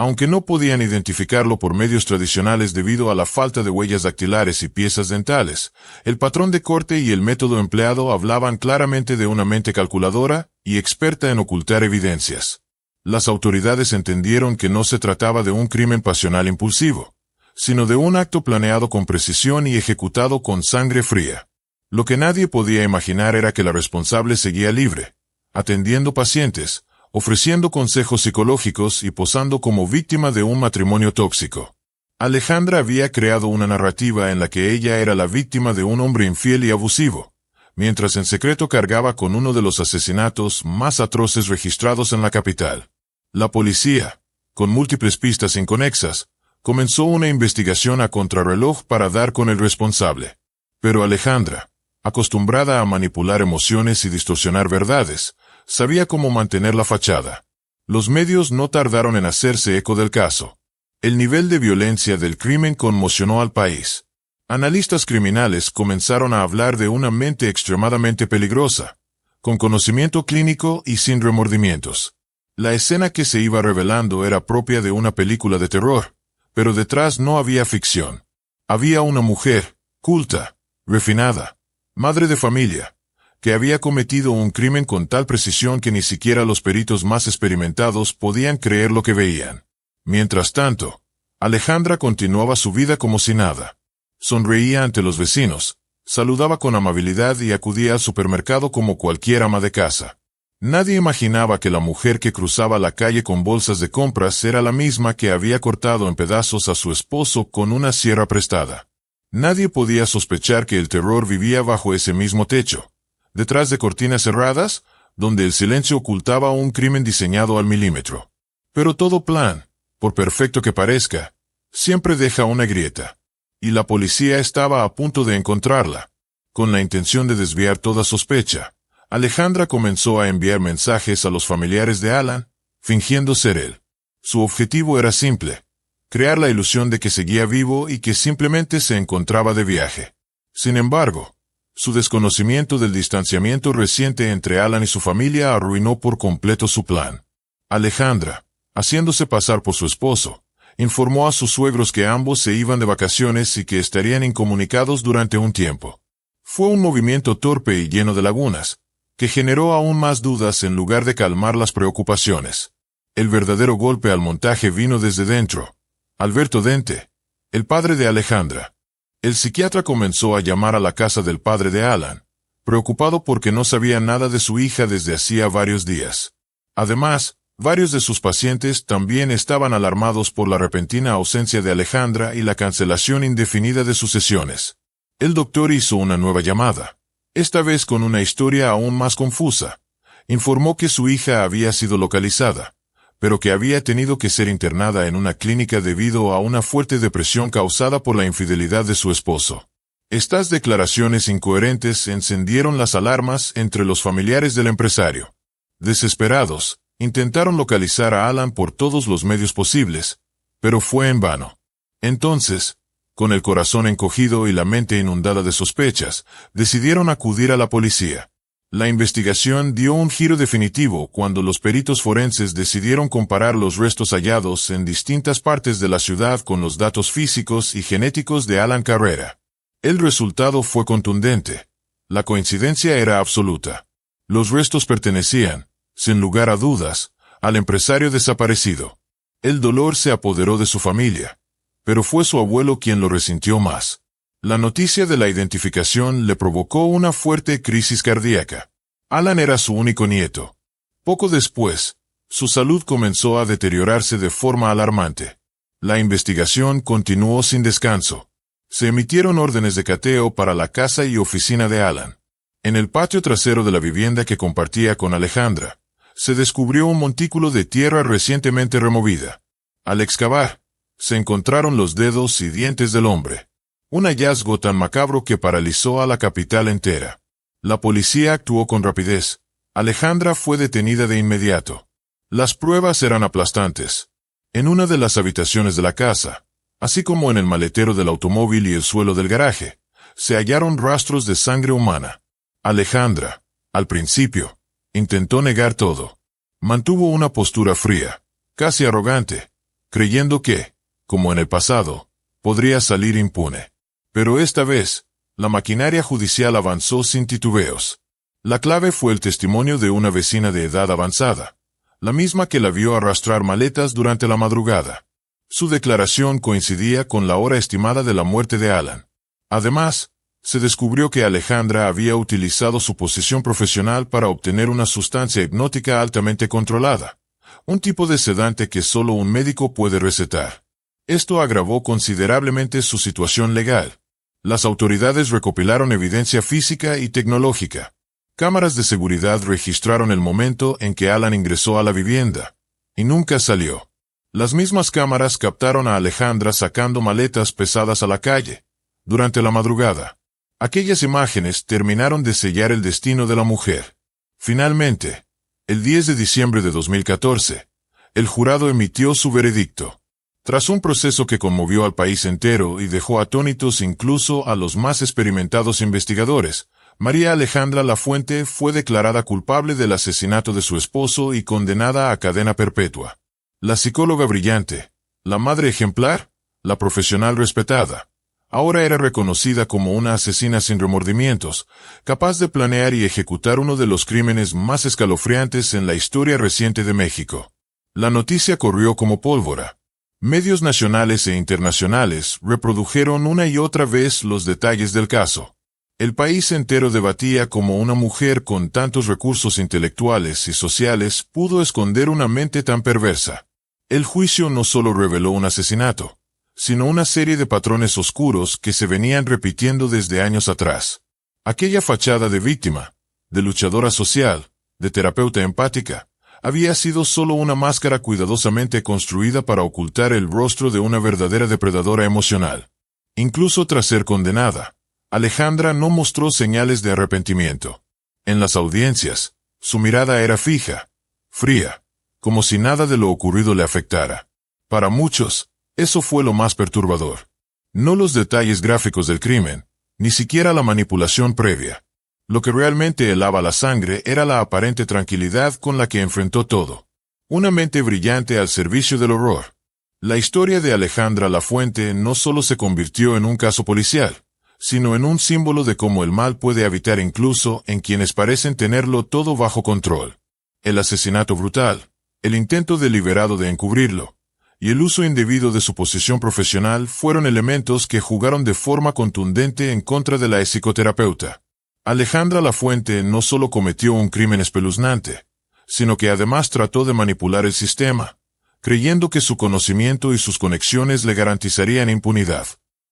Aunque no podían identificarlo por medios tradicionales debido a la falta de huellas dactilares y piezas dentales, el patrón de corte y el método empleado hablaban claramente de una mente calculadora y experta en ocultar evidencias. Las autoridades entendieron que no se trataba de un crimen pasional impulsivo, sino de un acto planeado con precisión y ejecutado con sangre fría. Lo que nadie podía imaginar era que la responsable seguía libre, atendiendo pacientes, ofreciendo consejos psicológicos y posando como víctima de un matrimonio tóxico. Alejandra había creado una narrativa en la que ella era la víctima de un hombre infiel y abusivo, mientras en secreto cargaba con uno de los asesinatos más atroces registrados en la capital. La policía, con múltiples pistas inconexas, comenzó una investigación a contrarreloj para dar con el responsable. Pero Alejandra, acostumbrada a manipular emociones y distorsionar verdades, sabía cómo mantener la fachada. Los medios no tardaron en hacerse eco del caso. El nivel de violencia del crimen conmocionó al país. Analistas criminales comenzaron a hablar de una mente extremadamente peligrosa, con conocimiento clínico y sin remordimientos. La escena que se iba revelando era propia de una película de terror, pero detrás no había ficción. Había una mujer, culta, refinada, madre de familia, que había cometido un crimen con tal precisión que ni siquiera los peritos más experimentados podían creer lo que veían. Mientras tanto, Alejandra continuaba su vida como si nada. Sonreía ante los vecinos, saludaba con amabilidad y acudía al supermercado como cualquier ama de casa. Nadie imaginaba que la mujer que cruzaba la calle con bolsas de compras era la misma que había cortado en pedazos a su esposo con una sierra prestada. Nadie podía sospechar que el terror vivía bajo ese mismo techo, detrás de cortinas cerradas, donde el silencio ocultaba un crimen diseñado al milímetro. Pero todo plan, por perfecto que parezca, siempre deja una grieta. Y la policía estaba a punto de encontrarla. Con la intención de desviar toda sospecha, Alejandra comenzó a enviar mensajes a los familiares de Alan, fingiendo ser él. Su objetivo era simple: crear la ilusión de que seguía vivo y que simplemente se encontraba de viaje. Sin embargo, su desconocimiento del distanciamiento reciente entre Alan y su familia arruinó por completo su plan. Alejandra, haciéndose pasar por su esposo, informó a sus suegros que ambos se iban de vacaciones y que estarían incomunicados durante un tiempo. Fue un movimiento torpe y lleno de lagunas, que generó aún más dudas en lugar de calmar las preocupaciones. El verdadero golpe al montaje vino desde dentro. Alberto Dente, el padre de Alejandra. El psiquiatra comenzó a llamar a la casa del padre de Alan, preocupado porque no sabía nada de su hija desde hacía varios días. Además, varios de sus pacientes también estaban alarmados por la repentina ausencia de Alejandra y la cancelación indefinida de sus sesiones. El doctor hizo una nueva llamada, esta vez con una historia aún más confusa. Informó que su hija había sido localizada, pero que había tenido que ser internada en una clínica debido a una fuerte depresión causada por la infidelidad de su esposo. Estas declaraciones incoherentes encendieron las alarmas entre los familiares del empresario. Desesperados, intentaron localizar a Alan por todos los medios posibles, pero fue en vano. Entonces, con el corazón encogido y la mente inundada de sospechas, decidieron acudir a la policía. La investigación dio un giro definitivo cuando los peritos forenses decidieron comparar los restos hallados en distintas partes de la ciudad con los datos físicos y genéticos de Alan Carrera. El resultado fue contundente. La coincidencia era absoluta. Los restos pertenecían, sin lugar a dudas, al empresario desaparecido. El dolor se apoderó de su familia, pero fue su abuelo quien lo resintió más. La noticia de la identificación le provocó una fuerte crisis cardíaca. Alan era su único nieto. Poco después, su salud comenzó a deteriorarse de forma alarmante. La investigación continuó sin descanso. Se emitieron órdenes de cateo para la casa y oficina de Alan. En el patio trasero de la vivienda que compartía con Alejandra, se descubrió un montículo de tierra recientemente removida. Al excavar, se encontraron los dedos y dientes del hombre. Un hallazgo tan macabro que paralizó a la capital entera. La policía actuó con rapidez. Alejandra fue detenida de inmediato. Las pruebas eran aplastantes. En una de las habitaciones de la casa, así como en el maletero del automóvil y el suelo del garaje, se hallaron rastros de sangre humana. Alejandra, al principio, intentó negar todo. Mantuvo una postura fría, casi arrogante, creyendo que, como en el pasado, podría salir impune. Pero esta vez, la maquinaria judicial avanzó sin titubeos. La clave fue el testimonio de una vecina de edad avanzada, la misma que la vio arrastrar maletas durante la madrugada. Su declaración coincidía con la hora estimada de la muerte de Alan. Además, se descubrió que Alejandra había utilizado su posición profesional para obtener una sustancia hipnótica altamente controlada, un tipo de sedante que solo un médico puede recetar. Esto agravó considerablemente su situación legal. Las autoridades recopilaron evidencia física y tecnológica. Cámaras de seguridad registraron el momento en que Alan ingresó a la vivienda, y nunca salió. Las mismas cámaras captaron a Alejandra sacando maletas pesadas a la calle, durante la madrugada. Aquellas imágenes terminaron de sellar el destino de la mujer. Finalmente, el 10 de diciembre de 2014, el jurado emitió su veredicto. Tras un proceso que conmovió al país entero y dejó atónitos incluso a los más experimentados investigadores, María Alejandra Lafuente fue declarada culpable del asesinato de su esposo y condenada a cadena perpetua. La psicóloga brillante, la madre ejemplar, la profesional respetada, ahora era reconocida como una asesina sin remordimientos, capaz de planear y ejecutar uno de los crímenes más escalofriantes en la historia reciente de México. La noticia corrió como pólvora. Medios nacionales e internacionales reprodujeron una y otra vez los detalles del caso. El país entero debatía cómo una mujer con tantos recursos intelectuales y sociales pudo esconder una mente tan perversa. El juicio no solo reveló un asesinato, sino una serie de patrones oscuros que se venían repitiendo desde años atrás. Aquella fachada de víctima, de luchadora social, de terapeuta empática, había sido solo una máscara cuidadosamente construida para ocultar el rostro de una verdadera depredadora emocional. Incluso tras ser condenada, Alejandra no mostró señales de arrepentimiento. En las audiencias, su mirada era fija, fría, como si nada de lo ocurrido le afectara. Para muchos, eso fue lo más perturbador. No los detalles gráficos del crimen, ni siquiera la manipulación previa. Lo que realmente helaba la sangre era la aparente tranquilidad con la que enfrentó todo. Una mente brillante al servicio del horror. La historia de Alejandra Lafuente no solo se convirtió en un caso policial, sino en un símbolo de cómo el mal puede habitar incluso en quienes parecen tenerlo todo bajo control. El asesinato brutal, el intento deliberado de encubrirlo, y el uso indebido de su posición profesional fueron elementos que jugaron de forma contundente en contra de la psicoterapeuta. Alejandra Lafuente no solo cometió un crimen espeluznante, sino que además trató de manipular el sistema, creyendo que su conocimiento y sus conexiones le garantizarían impunidad.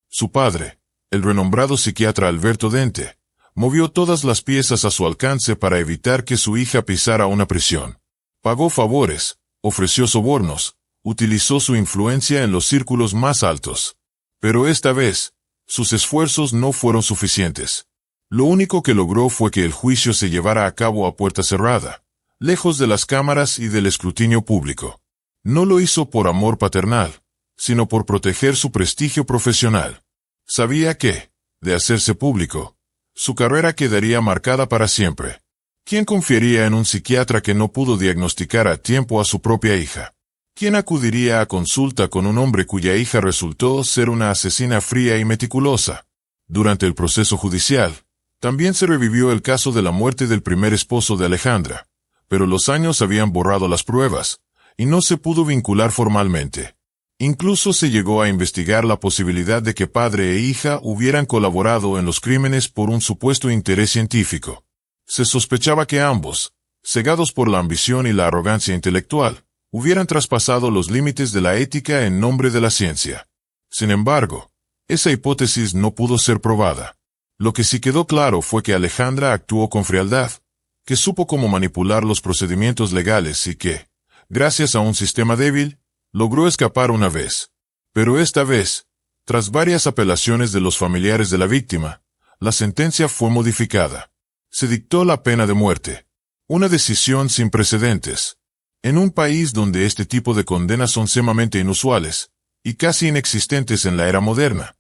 Su padre, el renombrado psiquiatra Alberto Dente, movió todas las piezas a su alcance para evitar que su hija pisara una prisión. Pagó favores, ofreció sobornos, utilizó su influencia en los círculos más altos. Pero esta vez, sus esfuerzos no fueron suficientes. Lo único que logró fue que el juicio se llevara a cabo a puerta cerrada, lejos de las cámaras y del escrutinio público. No lo hizo por amor paternal, sino por proteger su prestigio profesional. Sabía que, de hacerse público, su carrera quedaría marcada para siempre. ¿Quién confiaría en un psiquiatra que no pudo diagnosticar a tiempo a su propia hija? ¿Quién acudiría a consulta con un hombre cuya hija resultó ser una asesina fría y meticulosa? Durante el proceso judicial, también se revivió el caso de la muerte del primer esposo de Alejandra, pero los años habían borrado las pruebas, y no se pudo vincular formalmente. Incluso se llegó a investigar la posibilidad de que padre e hija hubieran colaborado en los crímenes por un supuesto interés científico. Se sospechaba que ambos, cegados por la ambición y la arrogancia intelectual, hubieran traspasado los límites de la ética en nombre de la ciencia. Sin embargo, esa hipótesis no pudo ser probada. Lo que sí quedó claro fue que Alejandra actuó con frialdad, que supo cómo manipular los procedimientos legales y que, gracias a un sistema débil, logró escapar una vez. Pero esta vez, tras varias apelaciones de los familiares de la víctima, la sentencia fue modificada. Se dictó la pena de muerte. Una decisión sin precedentes. En un país donde este tipo de condenas son sumamente inusuales, y casi inexistentes en la era moderna,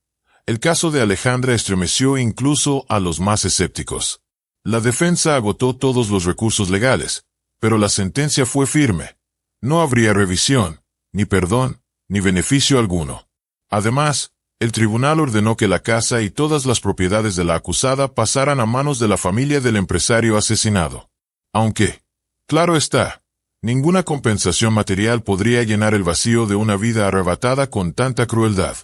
el caso de Alejandra estremeció incluso a los más escépticos. La defensa agotó todos los recursos legales, pero la sentencia fue firme. No habría revisión, ni perdón, ni beneficio alguno. Además, el tribunal ordenó que la casa y todas las propiedades de la acusada pasaran a manos de la familia del empresario asesinado. Aunque, claro está, ninguna compensación material podría llenar el vacío de una vida arrebatada con tanta crueldad.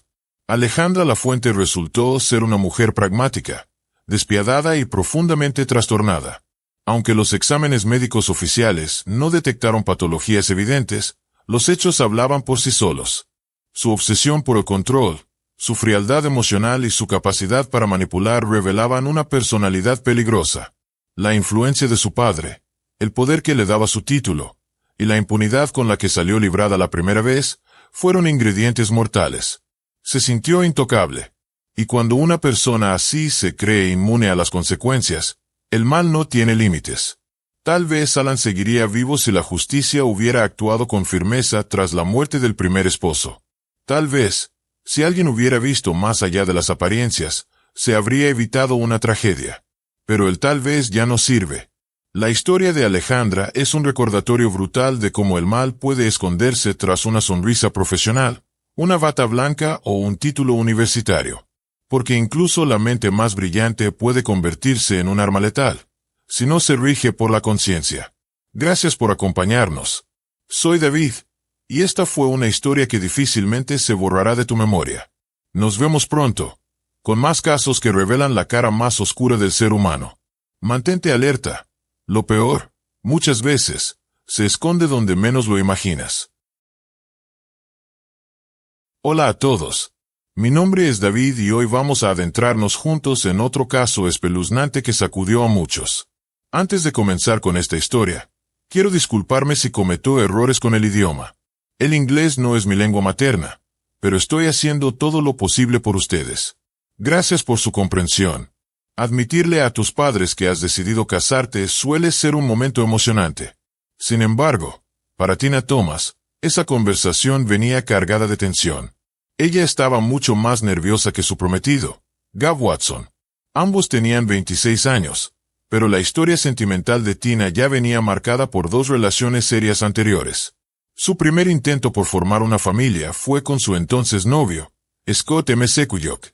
Alejandra Lafuente resultó ser una mujer pragmática, despiadada y profundamente trastornada. Aunque los exámenes médicos oficiales no detectaron patologías evidentes, los hechos hablaban por sí solos. Su obsesión por el control, su frialdad emocional y su capacidad para manipular revelaban una personalidad peligrosa. La influencia de su padre, el poder que le daba su título, y la impunidad con la que salió librada la primera vez, fueron ingredientes mortales. Se sintió intocable. Y cuando una persona así se cree inmune a las consecuencias, el mal no tiene límites. Tal vez Alan seguiría vivo si la justicia hubiera actuado con firmeza tras la muerte del primer esposo. Tal vez, si alguien hubiera visto más allá de las apariencias, se habría evitado una tragedia. Pero el tal vez ya no sirve. La historia de Alejandra es un recordatorio brutal de cómo el mal puede esconderse tras una sonrisa profesional, una bata blanca o un título universitario. Porque incluso la mente más brillante puede convertirse en un arma letal, si no se rige por la conciencia. Gracias por acompañarnos. Soy David, y esta fue una historia que difícilmente se borrará de tu memoria. Nos vemos pronto, con más casos que revelan la cara más oscura del ser humano. Mantente alerta. Lo peor, muchas veces, se esconde donde menos lo imaginas. Hola a todos. Mi nombre es David y hoy vamos a adentrarnos juntos en otro caso espeluznante que sacudió a muchos. Antes de comenzar con esta historia, quiero disculparme si cometo errores con el idioma. El inglés no es mi lengua materna, pero estoy haciendo todo lo posible por ustedes. Gracias por su comprensión. Admitirle a tus padres que has decidido casarte suele ser un momento emocionante. Sin embargo, para Tina Thomas, esa conversación venía cargada de tensión. Ella estaba mucho más nerviosa que su prometido, Gav Watson. Ambos tenían 26 años, pero la historia sentimental de Tina ya venía marcada por dos relaciones serias anteriores. Su primer intento por formar una familia fue con su entonces novio, Scott M. Sekuyok.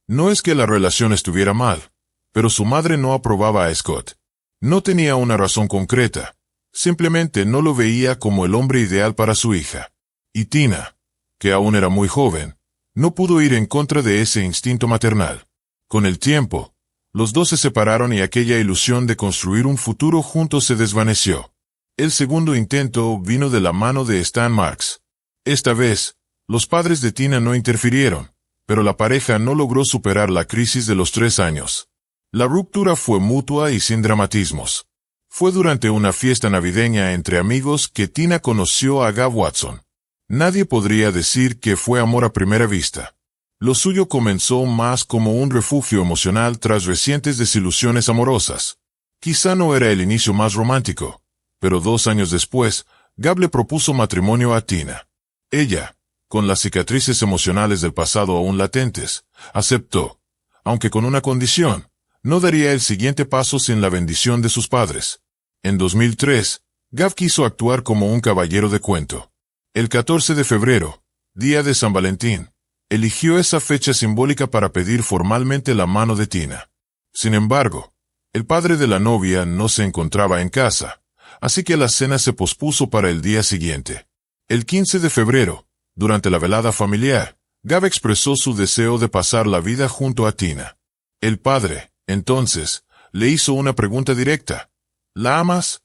No es que la relación estuviera mal, pero su madre no aprobaba a Scott. No tenía una razón concreta, simplemente no lo veía como el hombre ideal para su hija. Y Tina, que aún era muy joven, no pudo ir en contra de ese instinto maternal. Con el tiempo, los dos se separaron y aquella ilusión de construir un futuro juntos se desvaneció. El segundo intento vino de la mano de Stan Marks. Esta vez, los padres de Tina no interfirieron, pero la pareja no logró superar la crisis de los 3 años. La ruptura fue mutua y sin dramatismos. Fue durante una fiesta navideña entre amigos que Tina conoció a Gav Watson. Nadie podría decir que fue amor a primera vista. Lo suyo comenzó más como un refugio emocional tras recientes desilusiones amorosas. Quizá no era el inicio más romántico, pero 2 años después, Gav le propuso matrimonio a Tina. Ella, con las cicatrices emocionales del pasado aún latentes, aceptó, aunque con una condición: no daría el siguiente paso sin la bendición de sus padres. En 2003, Gav quiso actuar como un caballero de cuento. El 14 de febrero, día de San Valentín, Eligió esa fecha simbólica para pedir formalmente la mano de Tina. Sin embargo, el padre de la novia no se encontraba en casa, así que la cena se pospuso para el día siguiente. El 15 de febrero, durante la velada familiar, Gav expresó su deseo de pasar la vida junto a Tina. El padre, entonces, le hizo una pregunta directa. ¿La amas?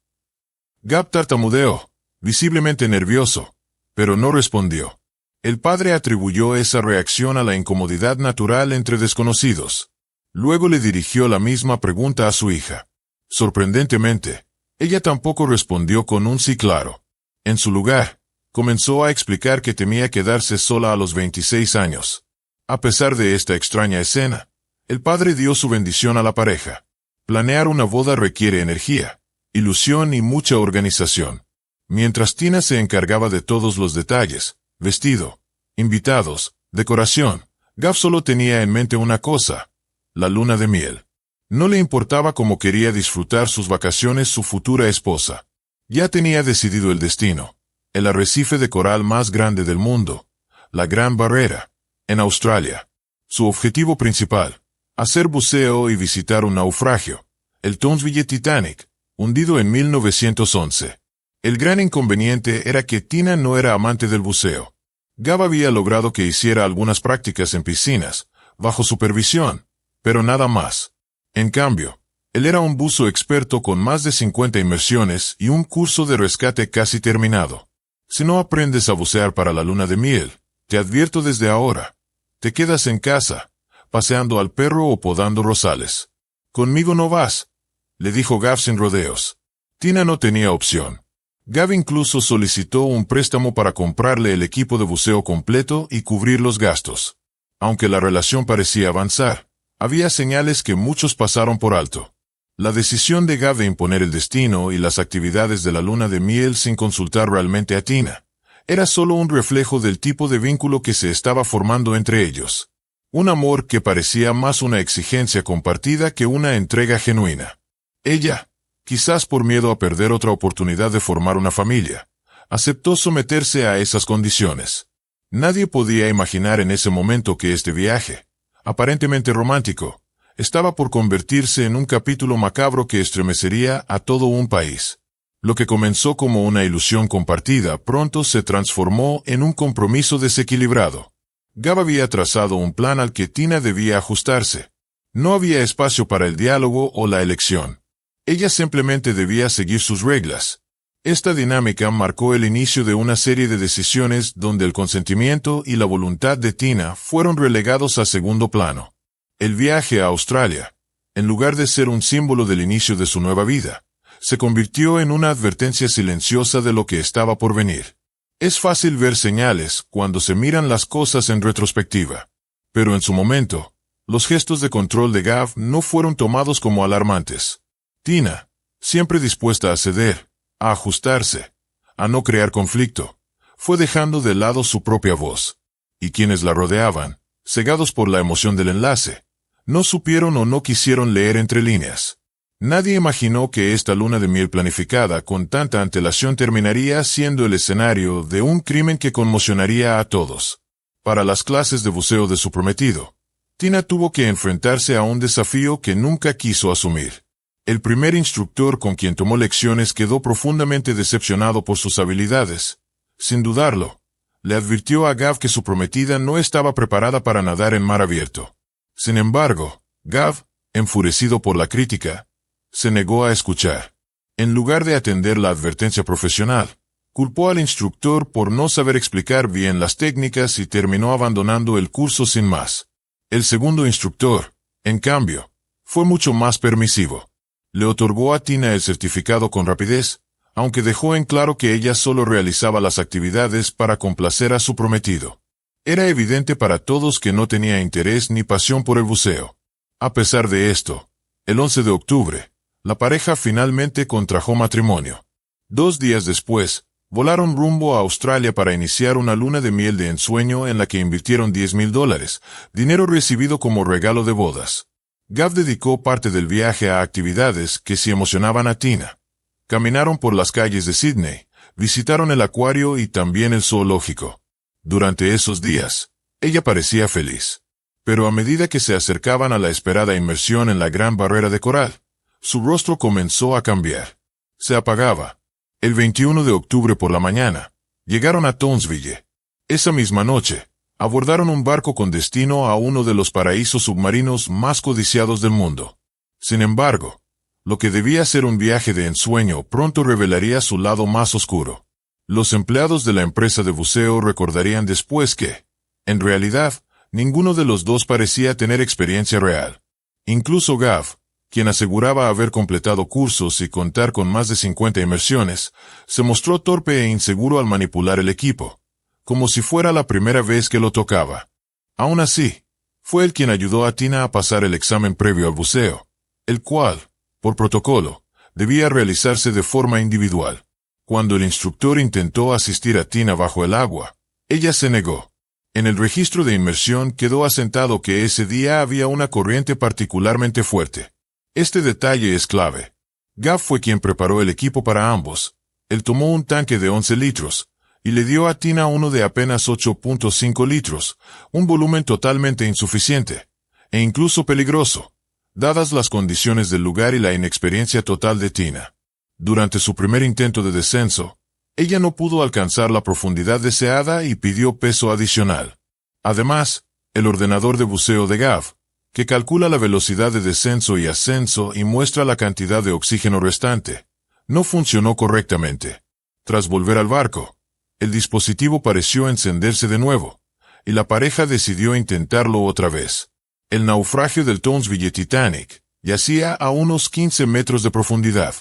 Gav tartamudeó, visiblemente nervioso, pero no respondió. El padre atribuyó esa reacción a la incomodidad natural entre desconocidos. Luego le dirigió la misma pregunta a su hija. Sorprendentemente, ella tampoco respondió con un sí claro. En su lugar, comenzó a explicar que temía quedarse sola a los 26 años. A pesar de esta extraña escena, el padre dio su bendición a la pareja. Planear una boda requiere energía, ilusión y mucha organización. Mientras Tina se encargaba de todos los detalles, vestido, invitados, decoración, Gav solo tenía en mente una cosa: la luna de miel. No le importaba cómo quería disfrutar sus vacaciones su futura esposa. Ya tenía decidido el destino: el arrecife de coral más grande del mundo, la Gran Barrera, en Australia. Su objetivo principal: hacer buceo y visitar un naufragio, el Townsville Titanic, hundido en 1911. El gran inconveniente era que Tina no era amante del buceo. Gav había logrado que hiciera algunas prácticas en piscinas, bajo supervisión, pero nada más. En cambio, él era un buzo experto con más de 50 inmersiones y un curso de rescate casi terminado. Si no aprendes a bucear para la luna de miel, te advierto desde ahora, te quedas en casa, paseando al perro o podando rosales. Conmigo no vas, le dijo Gav sin rodeos. Tina no tenía opción. Gav incluso solicitó un préstamo para comprarle el equipo de buceo completo y cubrir los gastos. Aunque la relación parecía avanzar, había señales que muchos pasaron por alto. La decisión de Gav de imponer el destino y las actividades de la luna de miel sin consultar realmente a Tina era solo un reflejo del tipo de vínculo que se estaba formando entre ellos. Un amor que parecía más una exigencia compartida que una entrega genuina. Ella, quizás por miedo a perder otra oportunidad de formar una familia, aceptó someterse a esas condiciones. Nadie podía imaginar en ese momento que este viaje, aparentemente romántico, estaba por convertirse en un capítulo macabro que estremecería a todo un país. Lo que comenzó como una ilusión compartida pronto se transformó en un compromiso desequilibrado. Gav había trazado un plan al que Tina debía ajustarse. No había espacio para el diálogo o la elección. Ella simplemente debía seguir sus reglas. Esta dinámica marcó el inicio de una serie de decisiones donde el consentimiento y la voluntad de Tina fueron relegados a segundo plano. El viaje a Australia, en lugar de ser un símbolo del inicio de su nueva vida, se convirtió en una advertencia silenciosa de lo que estaba por venir. Es fácil ver señales cuando se miran las cosas en retrospectiva. Pero en su momento, los gestos de control de Gav no fueron tomados como alarmantes. Tina, siempre dispuesta a ceder, a ajustarse, a no crear conflicto, fue dejando de lado su propia voz. Y quienes la rodeaban, cegados por la emoción del enlace, no supieron o no quisieron leer entre líneas. Nadie imaginó que esta luna de miel planificada con tanta antelación terminaría siendo el escenario de un crimen que conmocionaría a todos. Para las clases de buceo de su prometido, Tina tuvo que enfrentarse a un desafío que nunca quiso asumir. El primer instructor con quien tomó lecciones quedó profundamente decepcionado por sus habilidades. Sin dudarlo, le advirtió a Gav que su prometida no estaba preparada para nadar en mar abierto. Sin embargo, Gav, enfurecido por la crítica, se negó a escuchar. En lugar de atender la advertencia profesional, culpó al instructor por no saber explicar bien las técnicas y terminó abandonando el curso sin más. El segundo instructor, en cambio, fue mucho más permisivo. Le otorgó a Tina el certificado con rapidez, aunque dejó en claro que ella solo realizaba las actividades para complacer a su prometido. Era evidente para todos que no tenía interés ni pasión por el buceo. A pesar de esto, el 11 de octubre, la pareja finalmente contrajo matrimonio. 2 días después, volaron rumbo a Australia para iniciar una luna de miel de ensueño en la que invirtieron $10,000, dinero recibido como regalo de bodas. Gav dedicó parte del viaje a actividades que sí emocionaban a Tina. Caminaron por las calles de Sydney, visitaron el acuario y también el zoológico. Durante esos días, Ella parecía feliz. Pero a medida que se acercaban a la esperada inmersión en la gran barrera de coral, su rostro comenzó a cambiar. Se apagaba. El 21 de octubre por la mañana, llegaron a Townsville. Esa misma noche, abordaron un barco con destino a uno de los paraísos submarinos más codiciados del mundo. Sin embargo, lo que debía ser un viaje de ensueño pronto revelaría su lado más oscuro. Los empleados de la empresa de buceo recordarían después que, en realidad, ninguno de los dos parecía tener experiencia real. Incluso Gav, quien aseguraba haber completado cursos y contar con más de 50 inmersiones, se mostró torpe e inseguro al manipular el equipo, como si fuera la primera vez que lo tocaba. Aún así, fue él quien ayudó a Tina a pasar el examen previo al buceo, el cual, por protocolo, debía realizarse de forma individual. Cuando el instructor intentó asistir a Tina bajo el agua, ella se negó. En el registro de inmersión quedó asentado que ese día había una corriente particularmente fuerte. Este detalle es clave. Gav fue quien preparó el equipo para ambos. Él tomó un tanque de 11 litros, y le dio a Tina uno de apenas 8.5 litros, un volumen totalmente insuficiente, e incluso peligroso, dadas las condiciones del lugar y la inexperiencia total de Tina. Durante su primer intento de descenso, ella no pudo alcanzar la profundidad deseada y pidió peso adicional. Además, el ordenador de buceo de Gav, que calcula la velocidad de descenso y ascenso y muestra la cantidad de oxígeno restante, no funcionó correctamente. Tras volver al barco, el dispositivo pareció encenderse de nuevo, y la pareja decidió intentarlo otra vez. El naufragio del Townsville Titanic yacía a unos 15 metros de profundidad.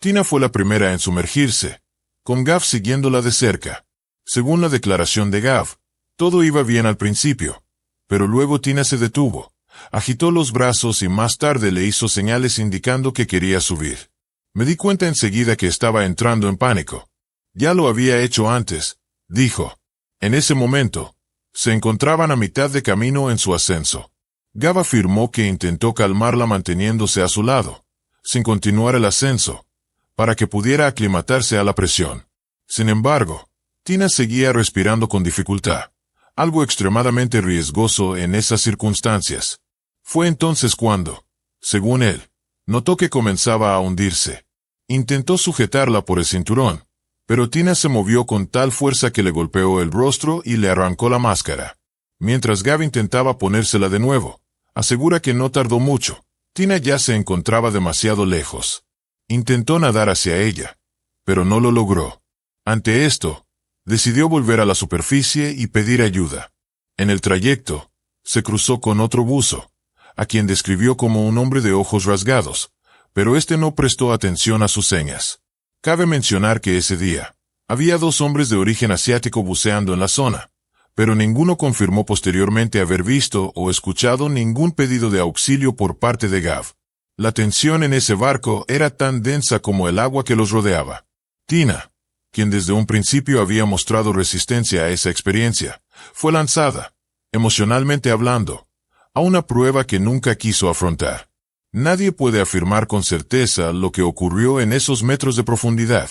Tina fue la primera en sumergirse, con Gav siguiéndola de cerca. Según la declaración de Gav, todo iba bien al principio, pero luego Tina se detuvo, agitó los brazos y más tarde le hizo señales indicando que quería subir. Me di cuenta enseguida que estaba entrando en pánico. Ya lo había hecho antes, dijo. En ese momento, se encontraban a mitad de camino en su ascenso. Gav afirmó que intentó calmarla manteniéndose a su lado, sin continuar el ascenso, para que pudiera aclimatarse a la presión. Sin embargo, Tina seguía respirando con dificultad, algo extremadamente riesgoso en esas circunstancias. Fue entonces cuando, según él, notó que comenzaba a hundirse. Intentó sujetarla por el cinturón, pero Tina se movió con tal fuerza que le golpeó el rostro y le arrancó la máscara. Mientras Gav intentaba ponérsela de nuevo, asegura que no tardó mucho. Tina ya se encontraba demasiado lejos. Intentó nadar hacia ella, pero no lo logró. Ante esto, decidió volver a la superficie y pedir ayuda. En el trayecto, se cruzó con otro buzo, a quien describió como un hombre de ojos rasgados, pero este no prestó atención a sus señas. Cabe mencionar que ese día, había 2 hombres de origen asiático buceando en la zona, pero ninguno confirmó posteriormente haber visto o escuchado ningún pedido de auxilio por parte de Gav. La tensión en ese barco era tan densa como el agua que los rodeaba. Tina, quien desde un principio había mostrado resistencia a esa experiencia, fue lanzada, emocionalmente hablando, a una prueba que nunca quiso afrontar. Nadie puede afirmar con certeza lo que ocurrió en esos metros de profundidad,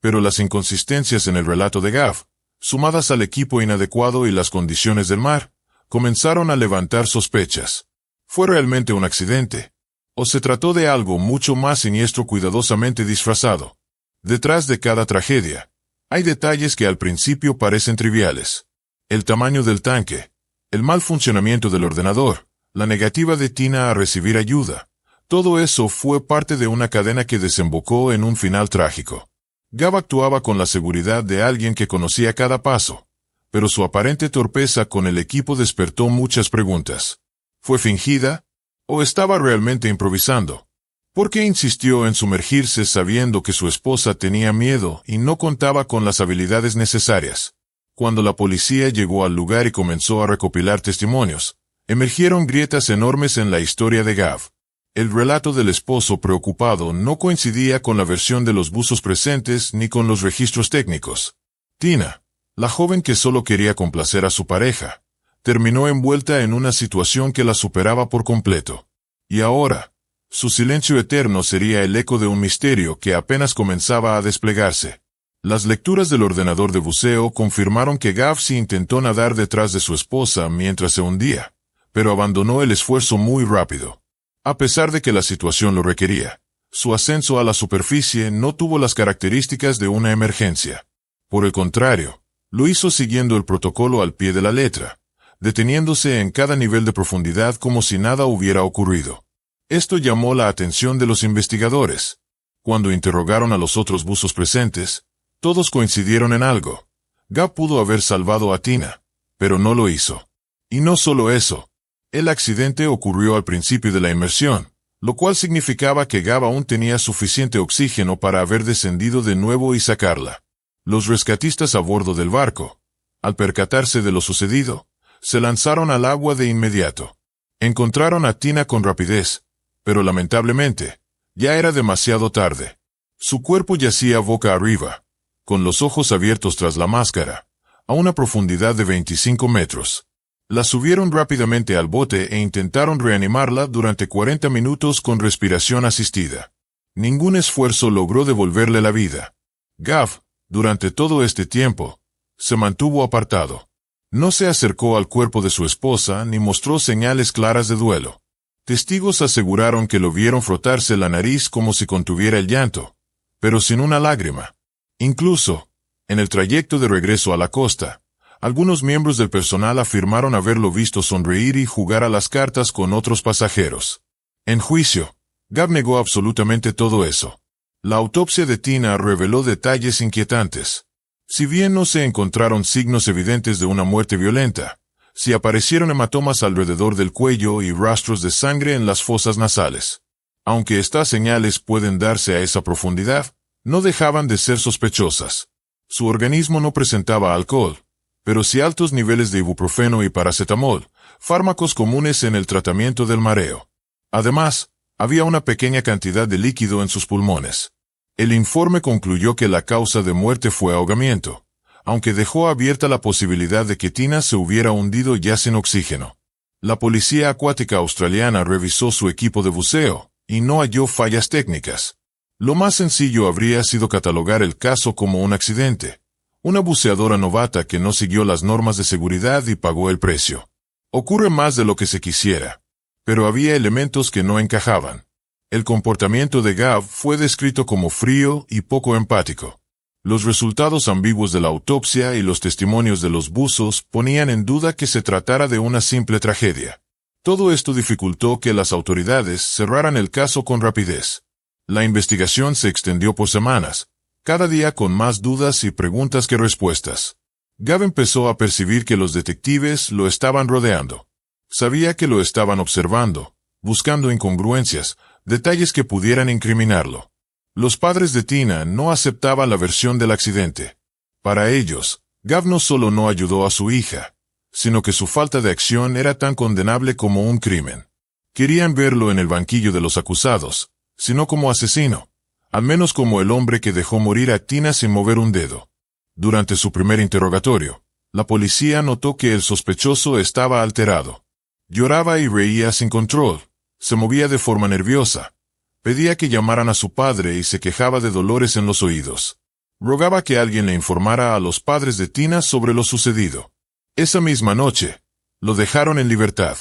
pero las inconsistencias en el relato de Gav, sumadas al equipo inadecuado y las condiciones del mar, comenzaron a levantar sospechas. ¿Fue realmente un accidente? ¿O se trató de algo mucho más siniestro cuidadosamente disfrazado? Detrás de cada tragedia, hay detalles que al principio parecen triviales. El tamaño del tanque, el mal funcionamiento del ordenador, la negativa de Tina a recibir ayuda. Todo eso fue parte de una cadena que desembocó en un final trágico. Gav actuaba con la seguridad de alguien que conocía cada paso, pero su aparente torpeza con el equipo despertó muchas preguntas. ¿Fue fingida? ¿O estaba realmente improvisando? ¿Por qué insistió en sumergirse sabiendo que su esposa tenía miedo y no contaba con las habilidades necesarias? Cuando la policía llegó al lugar y comenzó a recopilar testimonios, emergieron grietas enormes en la historia de Gav. El relato del esposo preocupado no coincidía con la versión de los buzos presentes ni con los registros técnicos. Tina, la joven que solo quería complacer a su pareja, terminó envuelta en una situación que la superaba por completo. Y ahora, su silencio eterno sería el eco de un misterio que apenas comenzaba a desplegarse. Las lecturas del ordenador de buceo confirmaron que Gav sí intentó nadar detrás de su esposa mientras se hundía, pero abandonó el esfuerzo muy rápido. A pesar de que la situación lo requería, su ascenso a la superficie no tuvo las características de una emergencia. Por el contrario, lo hizo siguiendo el protocolo al pie de la letra, deteniéndose en cada nivel de profundidad como si nada hubiera ocurrido. Esto llamó la atención de los investigadores. Cuando interrogaron a los otros buzos presentes, todos coincidieron en algo. Gav pudo haber salvado a Tina, pero no lo hizo. Y no solo eso. El accidente ocurrió al principio de la inmersión, lo cual significaba que Gav aún tenía suficiente oxígeno para haber descendido de nuevo y sacarla. Los rescatistas a bordo del barco, al percatarse de lo sucedido, se lanzaron al agua de inmediato. Encontraron a Tina con rapidez, pero lamentablemente, ya era demasiado tarde. Su cuerpo yacía boca arriba, con los ojos abiertos tras la máscara, a una profundidad de 25 metros. La subieron rápidamente al bote e intentaron reanimarla durante 40 minutos con respiración asistida. Ningún esfuerzo logró devolverle la vida. Gav, durante todo este tiempo, se mantuvo apartado. No se acercó al cuerpo de su esposa ni mostró señales claras de duelo. Testigos aseguraron que lo vieron frotarse la nariz como si contuviera el llanto, pero sin una lágrima. Incluso, en el trayecto de regreso a la costa, algunos miembros del personal afirmaron haberlo visto sonreír y jugar a las cartas con otros pasajeros. En juicio, Gav negó absolutamente todo eso. La autopsia de Tina reveló detalles inquietantes. Si bien no se encontraron signos evidentes de una muerte violenta, sí aparecieron hematomas alrededor del cuello y rastros de sangre en las fosas nasales. Aunque estas señales pueden darse a esa profundidad, no dejaban de ser sospechosas. Su organismo no presentaba alcohol, pero sí altos niveles de ibuprofeno y paracetamol, fármacos comunes en el tratamiento del mareo. Además, había una pequeña cantidad de líquido en sus pulmones. El informe concluyó que la causa de muerte fue ahogamiento, aunque dejó abierta la posibilidad de que Tina se hubiera hundido ya sin oxígeno. La policía acuática australiana revisó su equipo de buceo, y no halló fallas técnicas. Lo más sencillo habría sido catalogar el caso como un accidente. Una buceadora novata que no siguió las normas de seguridad y pagó el precio. Ocurre más de lo que se quisiera. Pero había elementos que no encajaban. El comportamiento de Gav fue descrito como frío y poco empático. Los resultados ambiguos de la autopsia y los testimonios de los buzos ponían en duda que se tratara de una simple tragedia. Todo esto dificultó que las autoridades cerraran el caso con rapidez. La investigación se extendió por semanas, cada día con más dudas y preguntas que respuestas. Gav empezó a percibir que los detectives lo estaban rodeando. Sabía que lo estaban observando, buscando incongruencias, detalles que pudieran incriminarlo. Los padres de Tina no aceptaban la versión del accidente. Para ellos, Gav no solo no ayudó a su hija, sino que su falta de acción era tan condenable como un crimen. Querían verlo en el banquillo de los acusados, sino como asesino, al menos como el hombre que dejó morir a Tina sin mover un dedo. Durante su primer interrogatorio, la policía notó que el sospechoso estaba alterado. Lloraba y reía sin control, se movía de forma nerviosa, pedía que llamaran a su padre y se quejaba de dolores en los oídos. Rogaba que alguien le informara a los padres de Tina sobre lo sucedido. Esa misma noche, lo dejaron en libertad.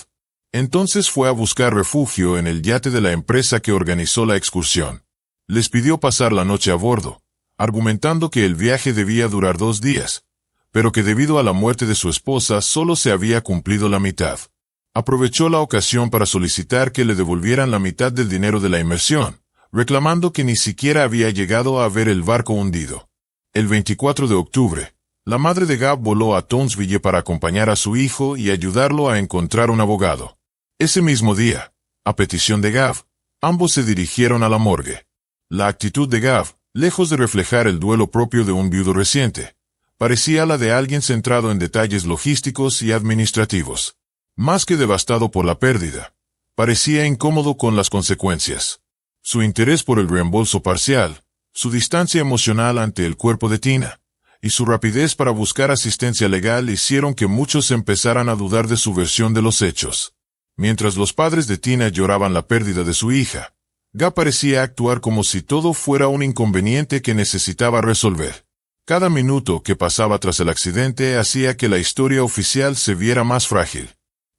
Entonces fue a buscar refugio en el yate de la empresa que organizó la excursión. Les pidió pasar la noche a bordo, argumentando que el viaje debía durar 2 días, pero que debido a la muerte de su esposa solo se había cumplido la mitad. Aprovechó la ocasión para solicitar que le devolvieran la mitad del dinero de la inmersión, reclamando que ni siquiera había llegado a ver el barco hundido. El 24 de octubre, la madre de Gav voló a Townsville para acompañar a su hijo y ayudarlo a encontrar un abogado. Ese mismo día, a petición de Gav, ambos se dirigieron a la morgue. La actitud de Gav, lejos de reflejar el duelo propio de un viudo reciente, parecía la de alguien centrado en detalles logísticos y administrativos. Más que devastado por la pérdida, parecía incómodo con las consecuencias. Su interés por el reembolso parcial, su distancia emocional ante el cuerpo de Tina, y su rapidez para buscar asistencia legal hicieron que muchos empezaran a dudar de su versión de los hechos. Mientras los padres de Tina lloraban la pérdida de su hija, Gav parecía actuar como si todo fuera un inconveniente que necesitaba resolver. Cada minuto que pasaba tras el accidente hacía que la historia oficial se viera más frágil.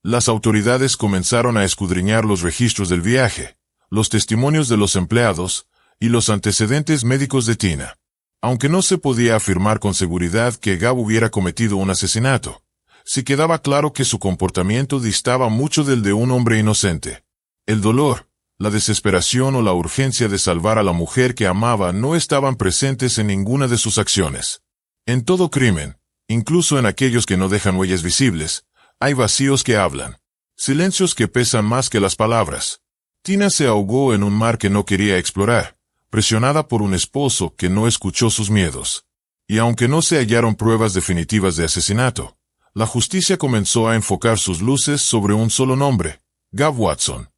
Las autoridades comenzaron a escudriñar los registros del viaje, los testimonios de los empleados y los antecedentes médicos de Tina. Aunque no se podía afirmar con seguridad que Gav hubiera cometido un asesinato, sí quedaba claro que su comportamiento distaba mucho del de un hombre inocente. El dolor, la desesperación o la urgencia de salvar a la mujer que amaba no estaban presentes en ninguna de sus acciones. En todo crimen, incluso en aquellos que no dejan huellas visibles, hay vacíos que hablan, silencios que pesan más que las palabras. Tina se ahogó en un mar que no quería explorar, presionada por un esposo que no escuchó sus miedos. Y aunque no se hallaron pruebas definitivas de asesinato, la justicia comenzó a enfocar sus luces sobre un solo nombre, Gav Watson.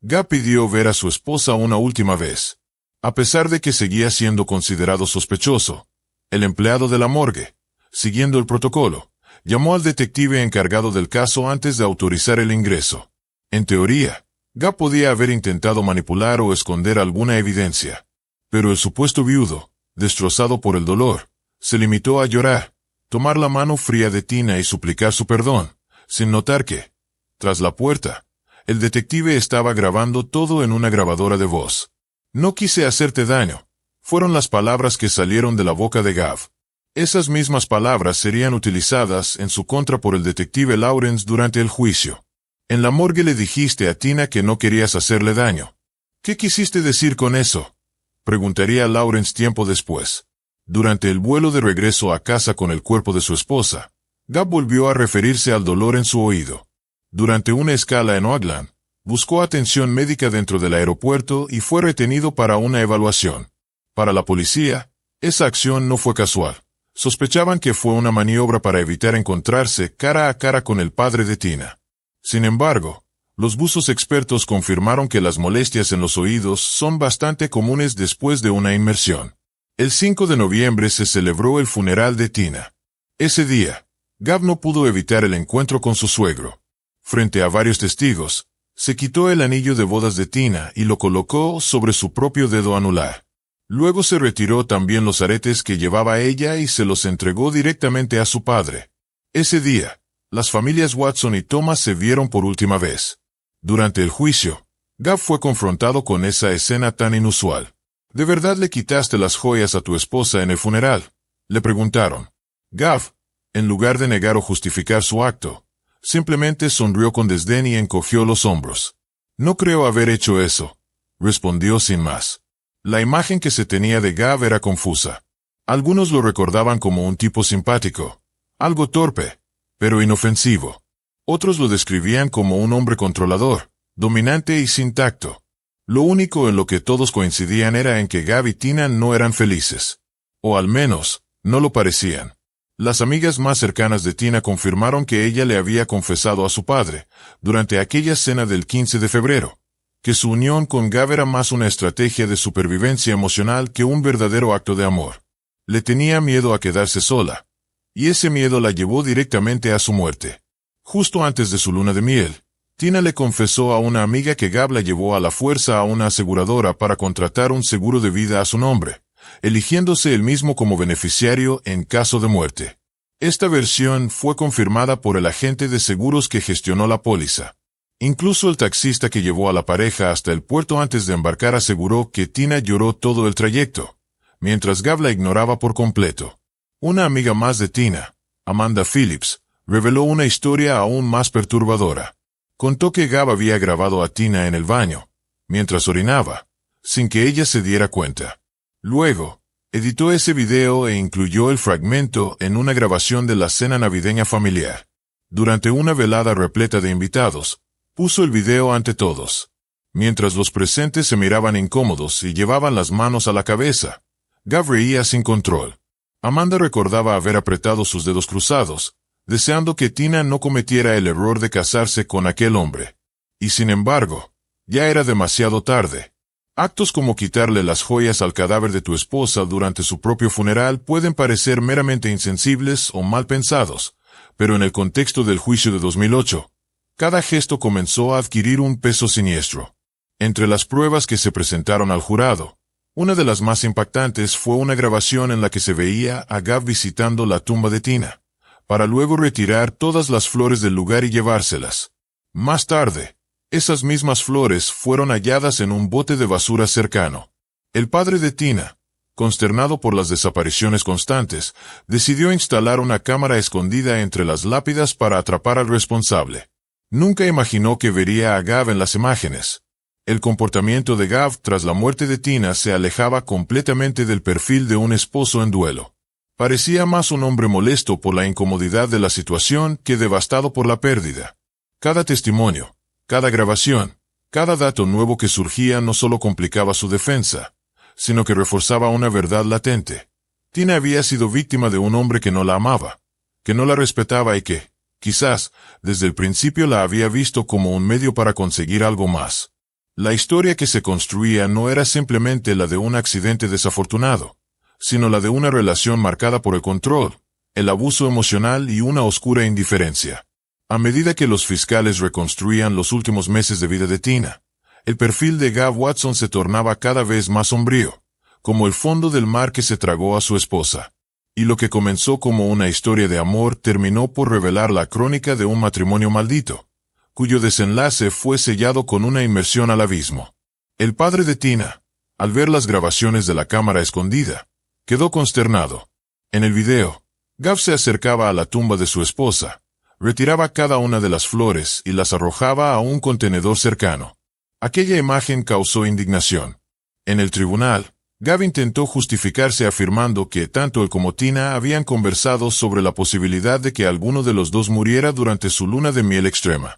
Gav pidió ver a su esposa una última vez. A pesar de que seguía siendo considerado sospechoso, el empleado de la morgue, siguiendo el protocolo, llamó al detective encargado del caso antes de autorizar el ingreso. En teoría, Gav podía haber intentado manipular o esconder alguna evidencia. Pero el supuesto viudo, destrozado por el dolor, se limitó a llorar, tomar la mano fría de Tina y suplicar su perdón, sin notar que, tras la puerta, el detective estaba grabando todo en una grabadora de voz. No quise hacerte daño, fueron las palabras que salieron de la boca de Gav. Esas mismas palabras serían utilizadas en su contra por el detective Lawrence durante el juicio. En la morgue le dijiste a Tina que no querías hacerle daño. ¿Qué quisiste decir con eso?, preguntaría Lawrence tiempo después. Durante el vuelo de regreso a casa con el cuerpo de su esposa, Gav volvió a referirse al dolor en su oído. Durante una escala en Oakland, buscó atención médica dentro del aeropuerto y fue retenido para una evaluación. Para la policía, esa acción no fue casual. Sospechaban que fue una maniobra para evitar encontrarse cara a cara con el padre de Tina. Sin embargo, los buzos expertos confirmaron que las molestias en los oídos son bastante comunes después de una inmersión. El 5 de noviembre se celebró el funeral de Tina. Ese día, Gav no pudo evitar el encuentro con su suegro. Frente a varios testigos, se quitó el anillo de bodas de Tina y lo colocó sobre su propio dedo anular. Luego se retiró también los aretes que llevaba ella y se los entregó directamente a su padre. Ese día, las familias Watson y Thomas se vieron por última vez. Durante el juicio, Gav fue confrontado con esa escena tan inusual. ¿De verdad le quitaste las joyas a tu esposa en el funeral?, le preguntaron. Gav, en lugar de negar o justificar su acto, simplemente sonrió con desdén y encogió los hombros. No creo haber hecho eso, respondió sin más. La imagen que se tenía de Gav era confusa. Algunos lo recordaban como un tipo simpático, algo torpe, pero inofensivo. Otros lo describían como un hombre controlador, dominante y sin tacto. Lo único en lo que todos coincidían era en que Gav y Tina no eran felices. O al menos, no lo parecían. Las amigas más cercanas de Tina confirmaron que ella le había confesado a su padre, durante aquella cena del 15 de febrero, que su unión con Gav era más una estrategia de supervivencia emocional que un verdadero acto de amor. Le tenía miedo a quedarse sola, y ese miedo la llevó directamente a su muerte. Justo antes de su luna de miel, Tina le confesó a una amiga que Gav la llevó a la fuerza a una aseguradora para contratar un seguro de vida a su nombre, eligiéndose él mismo como beneficiario en caso de muerte. Esta versión fue confirmada por el agente de seguros que gestionó la póliza. Incluso el taxista que llevó a la pareja hasta el puerto antes de embarcar aseguró que Tina lloró todo el trayecto, mientras Gav la ignoraba por completo. Una amiga más de Tina, Amanda Phillips, reveló una historia aún más perturbadora. Contó que Gav había grabado a Tina en el baño, mientras orinaba, sin que ella se diera cuenta. Luego, editó ese video e incluyó el fragmento en una grabación de la cena navideña familiar. Durante una velada repleta de invitados, puso el video ante todos. Mientras los presentes se miraban incómodos y llevaban las manos a la cabeza, Gav reía sin control. Amanda recordaba haber apretado sus dedos cruzados, deseando que Tina no cometiera el error de casarse con aquel hombre. Y sin embargo, ya era demasiado tarde. Actos como quitarle las joyas al cadáver de tu esposa durante su propio funeral pueden parecer meramente insensibles o mal pensados, pero en el contexto del juicio de 2008, cada gesto comenzó a adquirir un peso siniestro. Entre las pruebas que se presentaron al jurado, Una de las más impactantes fue una grabación en la que se veía a Gav visitando la tumba de Tina, para luego retirar todas las flores del lugar y llevárselas. Más tarde, esas mismas flores fueron halladas en un bote de basura cercano. El padre de Tina, consternado por las desapariciones constantes, decidió instalar una cámara escondida entre las lápidas para atrapar al responsable. Nunca imaginó que vería a Gav en las imágenes. El comportamiento de Gav tras la muerte de Tina se alejaba completamente del perfil de un esposo en duelo. Parecía más un hombre molesto por la incomodidad de la situación que devastado por la pérdida. Cada testimonio, cada grabación, cada dato nuevo que surgía no solo complicaba su defensa, sino que reforzaba una verdad latente. Tina había sido víctima de un hombre que no la amaba, que no la respetaba y que, quizás, desde el principio la había visto como un medio para conseguir algo más. La historia que se construía no era simplemente la de un accidente desafortunado, sino la de una relación marcada por el control, el abuso emocional y una oscura indiferencia. A medida que los fiscales reconstruían los últimos meses de vida de Tina, el perfil de Gav Watson se tornaba cada vez más sombrío, como el fondo del mar que se tragó a su esposa. Y lo que comenzó como una historia de amor terminó por revelar la crónica de un matrimonio maldito, cuyo desenlace fue sellado con una inmersión al abismo. El padre de Tina, al ver las grabaciones de la cámara escondida, quedó consternado. En el video, Gav se acercaba a la tumba de su esposa, retiraba cada una de las flores y las arrojaba a un contenedor cercano. Aquella imagen causó indignación. En el tribunal, Gav intentó justificarse afirmando que tanto él como Tina habían conversado sobre la posibilidad de que alguno de los dos muriera durante su luna de miel extrema.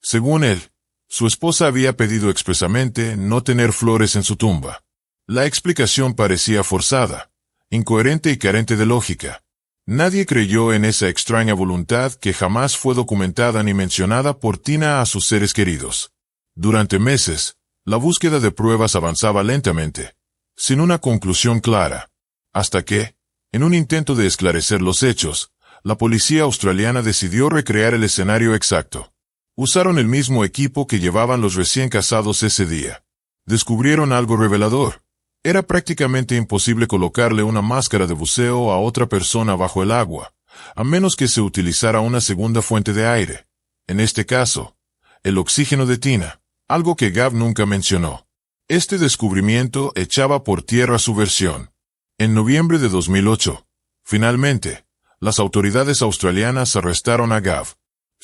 Según él, su esposa había pedido expresamente no tener flores en su tumba. La explicación parecía forzada, incoherente y carente de lógica. Nadie creyó en esa extraña voluntad que jamás fue documentada ni mencionada por Tina a sus seres queridos. Durante meses, la búsqueda de pruebas avanzaba lentamente, sin una conclusión clara, hasta que, en un intento de esclarecer los hechos, la policía australiana decidió recrear el escenario exacto. Usaron el mismo equipo que llevaban los recién casados ese día. Descubrieron algo revelador. Era prácticamente imposible colocarle una máscara de buceo a otra persona bajo el agua, a menos que se utilizara una segunda fuente de aire. En este caso, el oxígeno de Tina, algo que Gav nunca mencionó. Este descubrimiento echaba por tierra su versión. En noviembre de 2008, finalmente, las autoridades australianas arrestaron a Gav.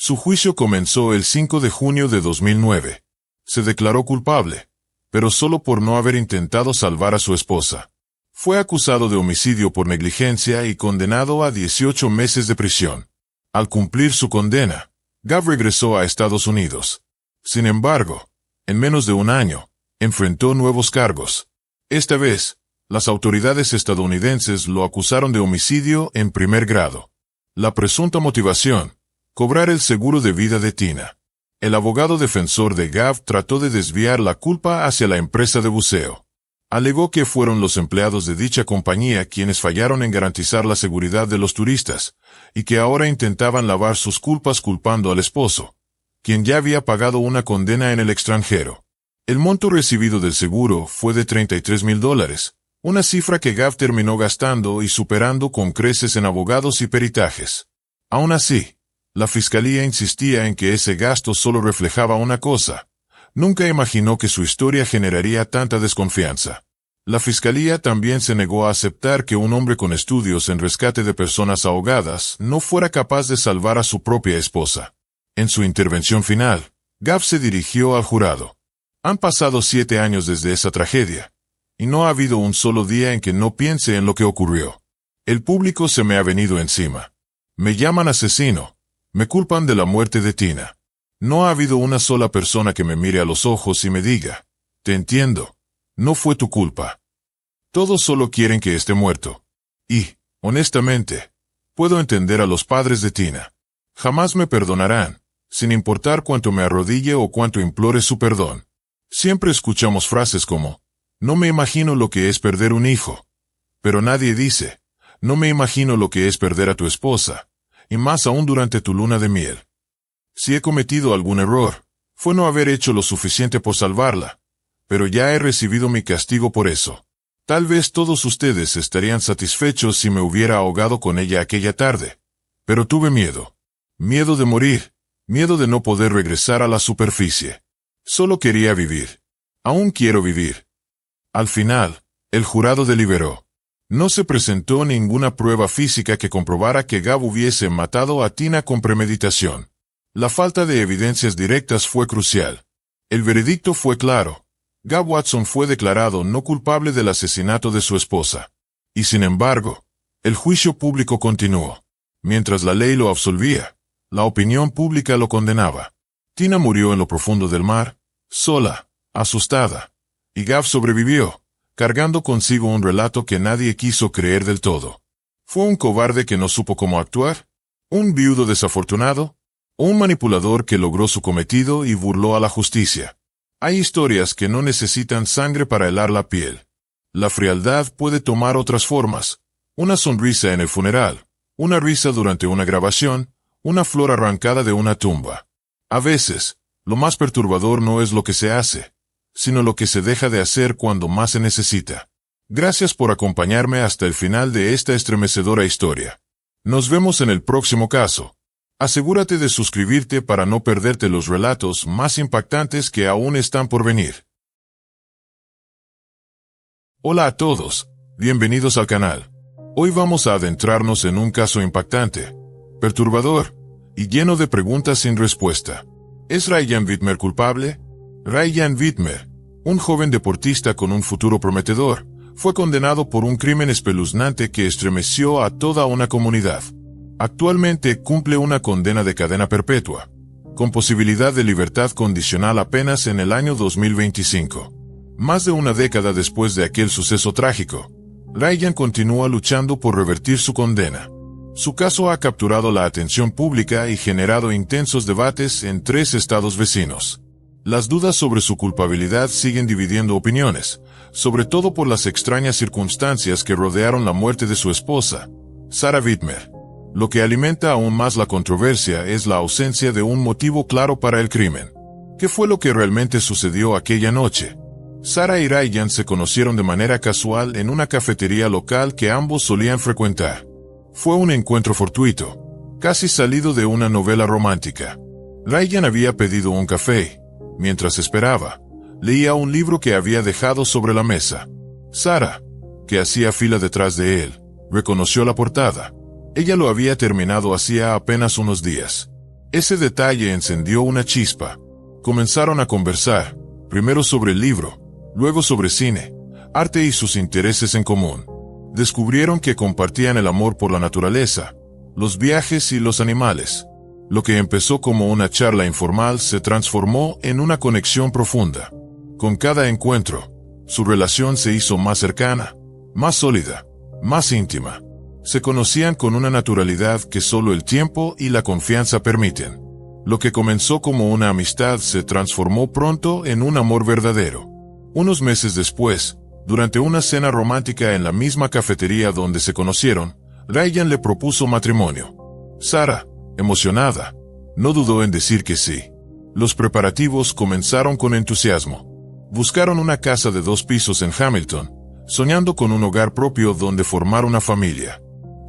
Su juicio comenzó el 5 de junio de 2009. Se declaró culpable, pero solo por no haber intentado salvar a su esposa. Fue acusado de homicidio por negligencia y condenado a 18 meses de prisión. Al cumplir su condena, Gav regresó a Estados Unidos. Sin embargo, en menos de un año, enfrentó nuevos cargos. Esta vez, las autoridades estadounidenses lo acusaron de homicidio en primer grado. La presunta motivación: cobrar el seguro de vida de Tina. El abogado defensor de Gav trató de desviar la culpa hacia la empresa de buceo. Alegó que fueron los empleados de dicha compañía quienes fallaron en garantizar la seguridad de los turistas, y que ahora intentaban lavar sus culpas culpando al esposo, quien ya había pagado una condena en el extranjero. El monto recibido del seguro fue de $33,000, una cifra que Gav terminó gastando y superando con creces en abogados y peritajes. Aún así, la fiscalía insistía en que ese gasto solo reflejaba una cosa: nunca imaginó que su historia generaría tanta desconfianza. La fiscalía también se negó a aceptar que un hombre con estudios en rescate de personas ahogadas no fuera capaz de salvar a su propia esposa. En su intervención final, Gav se dirigió al jurado. Han pasado 7 años desde esa tragedia, y no ha habido un solo día en que no piense en lo que ocurrió. El público se me ha venido encima. Me llaman asesino. Me culpan de la muerte de Tina. No ha habido una sola persona que me mire a los ojos y me diga: te entiendo, no fue tu culpa. Todos solo quieren que esté muerto. Y, honestamente, puedo entender a los padres de Tina. Jamás me perdonarán, sin importar cuánto me arrodille o cuánto implore su perdón. Siempre escuchamos frases como: no me imagino lo que es perder un hijo. Pero nadie dice: no me imagino lo que es perder a tu esposa, y más aún durante tu luna de miel. Si he cometido algún error, fue no haber hecho lo suficiente por salvarla, pero ya he recibido mi castigo por eso. Tal vez todos ustedes estarían satisfechos si me hubiera ahogado con ella aquella tarde. Pero tuve miedo. Miedo de morir. Miedo de no poder regresar a la superficie. Solo quería vivir. Aún quiero vivir. Al final, el jurado deliberó. No se presentó ninguna prueba física que comprobara que Gabb hubiese matado a Tina con premeditación. La falta de evidencias directas fue crucial. El veredicto fue claro. Gabb Watson fue declarado no culpable del asesinato de su esposa. Y sin embargo, el juicio público continuó. Mientras la ley lo absolvía, la opinión pública lo condenaba. Tina murió en lo profundo del mar, sola, asustada. Y Gabb sobrevivió, cargando consigo un relato que nadie quiso creer del todo. ¿Fue un cobarde que no supo cómo actuar? ¿Un viudo desafortunado? ¿O un manipulador que logró su cometido y burló a la justicia? Hay historias que no necesitan sangre para helar la piel. La frialdad puede tomar otras formas. Una sonrisa en el funeral, una risa durante una grabación, una flor arrancada de una tumba. A veces, lo más perturbador no es lo que se hace, sino lo que se deja de hacer cuando más se necesita. Gracias por acompañarme hasta el final de esta estremecedora historia. Nos vemos en el próximo caso. Asegúrate de suscribirte para no perderte los relatos más impactantes que aún están por venir. Hola a todos, bienvenidos al canal. Hoy vamos a adentrarnos en un caso impactante, perturbador y lleno de preguntas sin respuesta. ¿Es Ryan Whitmer culpable? Ryan Whitmer, un joven deportista con un futuro prometedor, fue condenado por un crimen espeluznante que estremeció a toda una comunidad. Actualmente cumple una condena de cadena perpetua, con posibilidad de libertad condicional apenas en el año 2025. Más de una década después de aquel suceso trágico, Ryan continúa luchando por revertir su condena. Su caso ha capturado la atención pública y generado intensos debates en 3 estados vecinos. Las dudas sobre su culpabilidad siguen dividiendo opiniones, sobre todo por las extrañas circunstancias que rodearon la muerte de su esposa, Sarah Whitmer. Lo que alimenta aún más la controversia es la ausencia de un motivo claro para el crimen. ¿Qué fue lo que realmente sucedió aquella noche? Sarah y Ryan se conocieron de manera casual en una cafetería local que ambos solían frecuentar. Fue un encuentro fortuito, casi salido de una novela romántica. Ryan había pedido un café. Mientras esperaba, leía un libro que había dejado sobre la mesa. Sarah, que hacía fila detrás de él, reconoció la portada. Ella lo había terminado hacía apenas unos días. Ese detalle encendió una chispa. Comenzaron a conversar, primero sobre el libro, luego sobre cine, arte y sus intereses en común. Descubrieron que compartían el amor por la naturaleza, los viajes y los animales. Lo que empezó como una charla informal se transformó en una conexión profunda. Con cada encuentro, su relación se hizo más cercana, más sólida, más íntima. Se conocían con una naturalidad que solo el tiempo y la confianza permiten. Lo que comenzó como una amistad se transformó pronto en un amor verdadero. Unos meses después, durante una cena romántica en la misma cafetería donde se conocieron, Ryan le propuso matrimonio. Sarah, emocionada, no dudó en decir que sí. Los preparativos comenzaron con entusiasmo. Buscaron una casa de 2 pisos en Hamilton, soñando con un hogar propio donde formar una familia.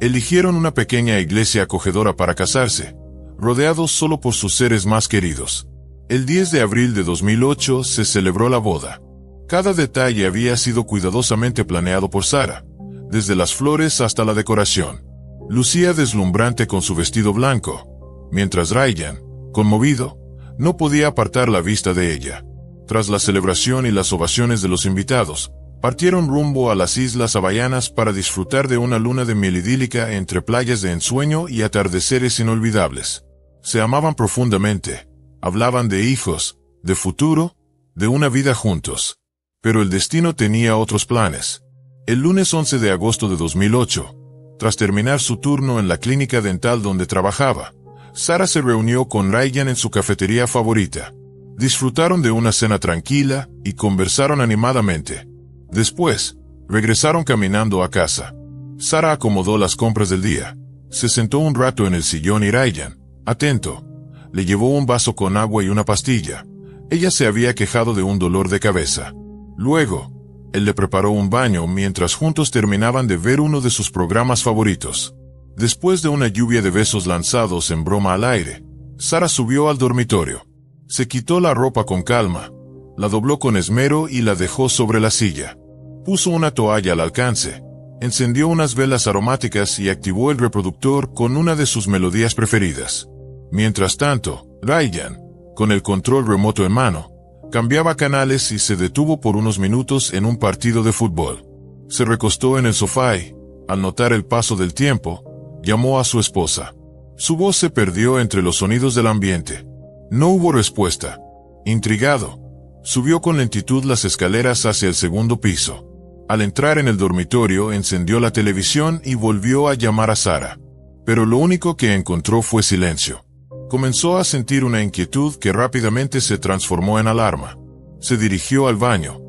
Eligieron una pequeña iglesia acogedora para casarse, rodeados solo por sus seres más queridos. El 10 de abril de 2008 se celebró la boda. Cada detalle había sido cuidadosamente planeado por Sarah, desde las flores hasta la decoración. Lucía deslumbrante con su vestido blanco, mientras Ryan, conmovido, no podía apartar la vista de ella. Tras la celebración y las ovaciones de los invitados, partieron rumbo a las Islas Hawaianas para disfrutar de una luna de miel idílica entre playas de ensueño y atardeceres inolvidables. Se amaban profundamente, hablaban de hijos, de futuro, de una vida juntos. Pero el destino tenía otros planes. El lunes 11 de agosto de 2008, tras terminar su turno en la clínica dental donde trabajaba, Sarah se reunió con Ryan en su cafetería favorita. Disfrutaron de una cena tranquila y conversaron animadamente. Después, regresaron caminando a casa. Sarah acomodó las compras del día. Se sentó un rato en el sillón y Ryan, atento, le llevó un vaso con agua y una pastilla. Ella se había quejado de un dolor de cabeza. Luego, Él le preparó un baño mientras juntos terminaban de ver uno de sus programas favoritos. Después de una lluvia de besos lanzados en broma al aire, Sara subió al dormitorio. Se quitó la ropa con calma, la dobló con esmero y la dejó sobre la silla. Puso una toalla al alcance, encendió unas velas aromáticas y activó el reproductor con una de sus melodías preferidas. Mientras tanto, Ryan, con el control remoto en mano, cambiaba canales y se detuvo por unos minutos en un partido de fútbol. Se recostó en el sofá y, al notar el paso del tiempo, llamó a su esposa. Su voz se perdió entre los sonidos del ambiente. No hubo respuesta. Intrigado, subió con lentitud las escaleras hacia el segundo piso. Al entrar en el dormitorio, encendió la televisión y volvió a llamar a Sara. Pero lo único que encontró fue silencio. Comenzó a sentir una inquietud que rápidamente se transformó en alarma. Se dirigió al baño.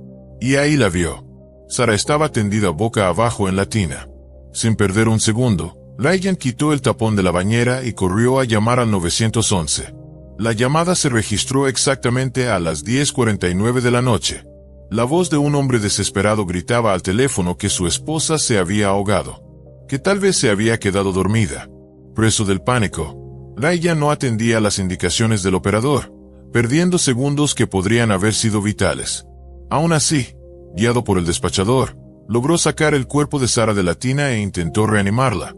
Y ahí la vio. Sara estaba tendida boca abajo en la tina. Sin perder un segundo, Ryan quitó el tapón de la bañera y corrió a llamar al 911. La llamada se registró exactamente a las 10:49 de la noche. La voz de un hombre desesperado gritaba al teléfono que su esposa se había ahogado, que tal vez se había quedado dormida. Preso del pánico, Ryan no atendía las indicaciones del operador, perdiendo segundos que podrían haber sido vitales. Aún así, guiado por el despachador, logró sacar el cuerpo de Sara de la tina e intentó reanimarla,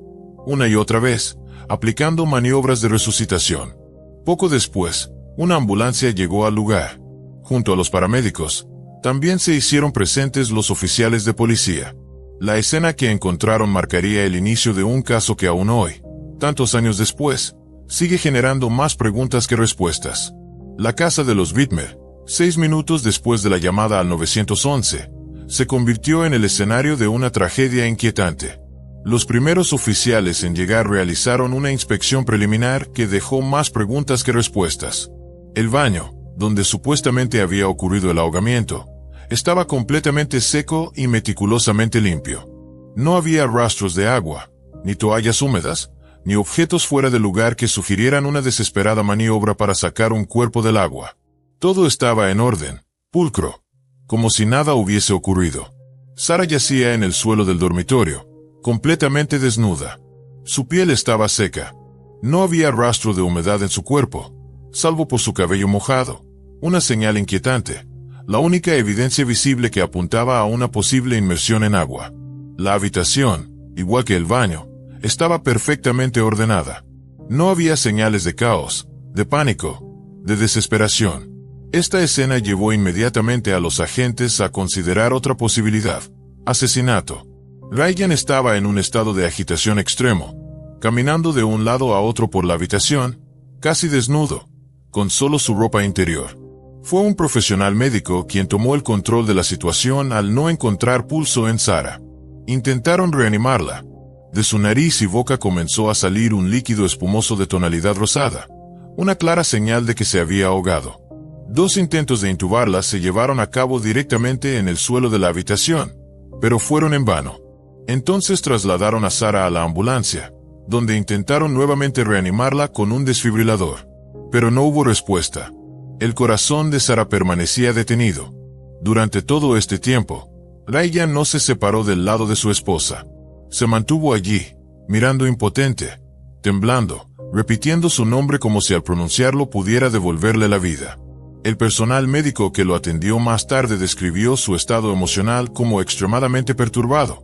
una y otra vez, aplicando maniobras de resucitación. Poco después, una ambulancia llegó al lugar. Junto a los paramédicos, también se hicieron presentes los oficiales de policía. La escena que encontraron marcaría el inicio de un caso que aún hoy, tantos años después, sigue generando más preguntas que respuestas. La casa de los Widmer, 6 minutos después de la llamada al 911, se convirtió en el escenario de una tragedia inquietante. Los primeros oficiales en llegar realizaron una inspección preliminar que dejó más preguntas que respuestas. El baño, donde supuestamente había ocurrido el ahogamiento, estaba completamente seco y meticulosamente limpio. No había rastros de agua, ni toallas húmedas, ni objetos fuera de lugar que sugirieran una desesperada maniobra para sacar un cuerpo del agua. Todo estaba en orden, pulcro, como si nada hubiese ocurrido. Sara yacía en el suelo del dormitorio, completamente desnuda. Su piel estaba seca. No había rastro de humedad en su cuerpo, salvo por su cabello mojado, una señal inquietante, la única evidencia visible que apuntaba a una posible inmersión en agua. La habitación, igual que el baño, estaba perfectamente ordenada. No había señales de caos, de pánico, de desesperación. Esta escena llevó inmediatamente a los agentes a considerar otra posibilidad: asesinato. Ryan estaba en un estado de agitación extremo, caminando de un lado a otro por la habitación, casi desnudo, con solo su ropa interior. Fue un profesional médico quien tomó el control de la situación al no encontrar pulso en Sara. Intentaron reanimarla. De su nariz y boca comenzó a salir un líquido espumoso de tonalidad rosada, una clara señal de que se había ahogado. 2 intentos de intubarla se llevaron a cabo directamente en el suelo de la habitación, pero fueron en vano. Entonces trasladaron a Sara a la ambulancia, donde intentaron nuevamente reanimarla con un desfibrilador. Pero no hubo respuesta. El corazón de Sara permanecía detenido. Durante todo este tiempo, Ryan no se separó del lado de su esposa. Se mantuvo allí, mirando impotente, temblando, repitiendo su nombre como si al pronunciarlo pudiera devolverle la vida. El personal médico que lo atendió más tarde describió su estado emocional como extremadamente perturbado,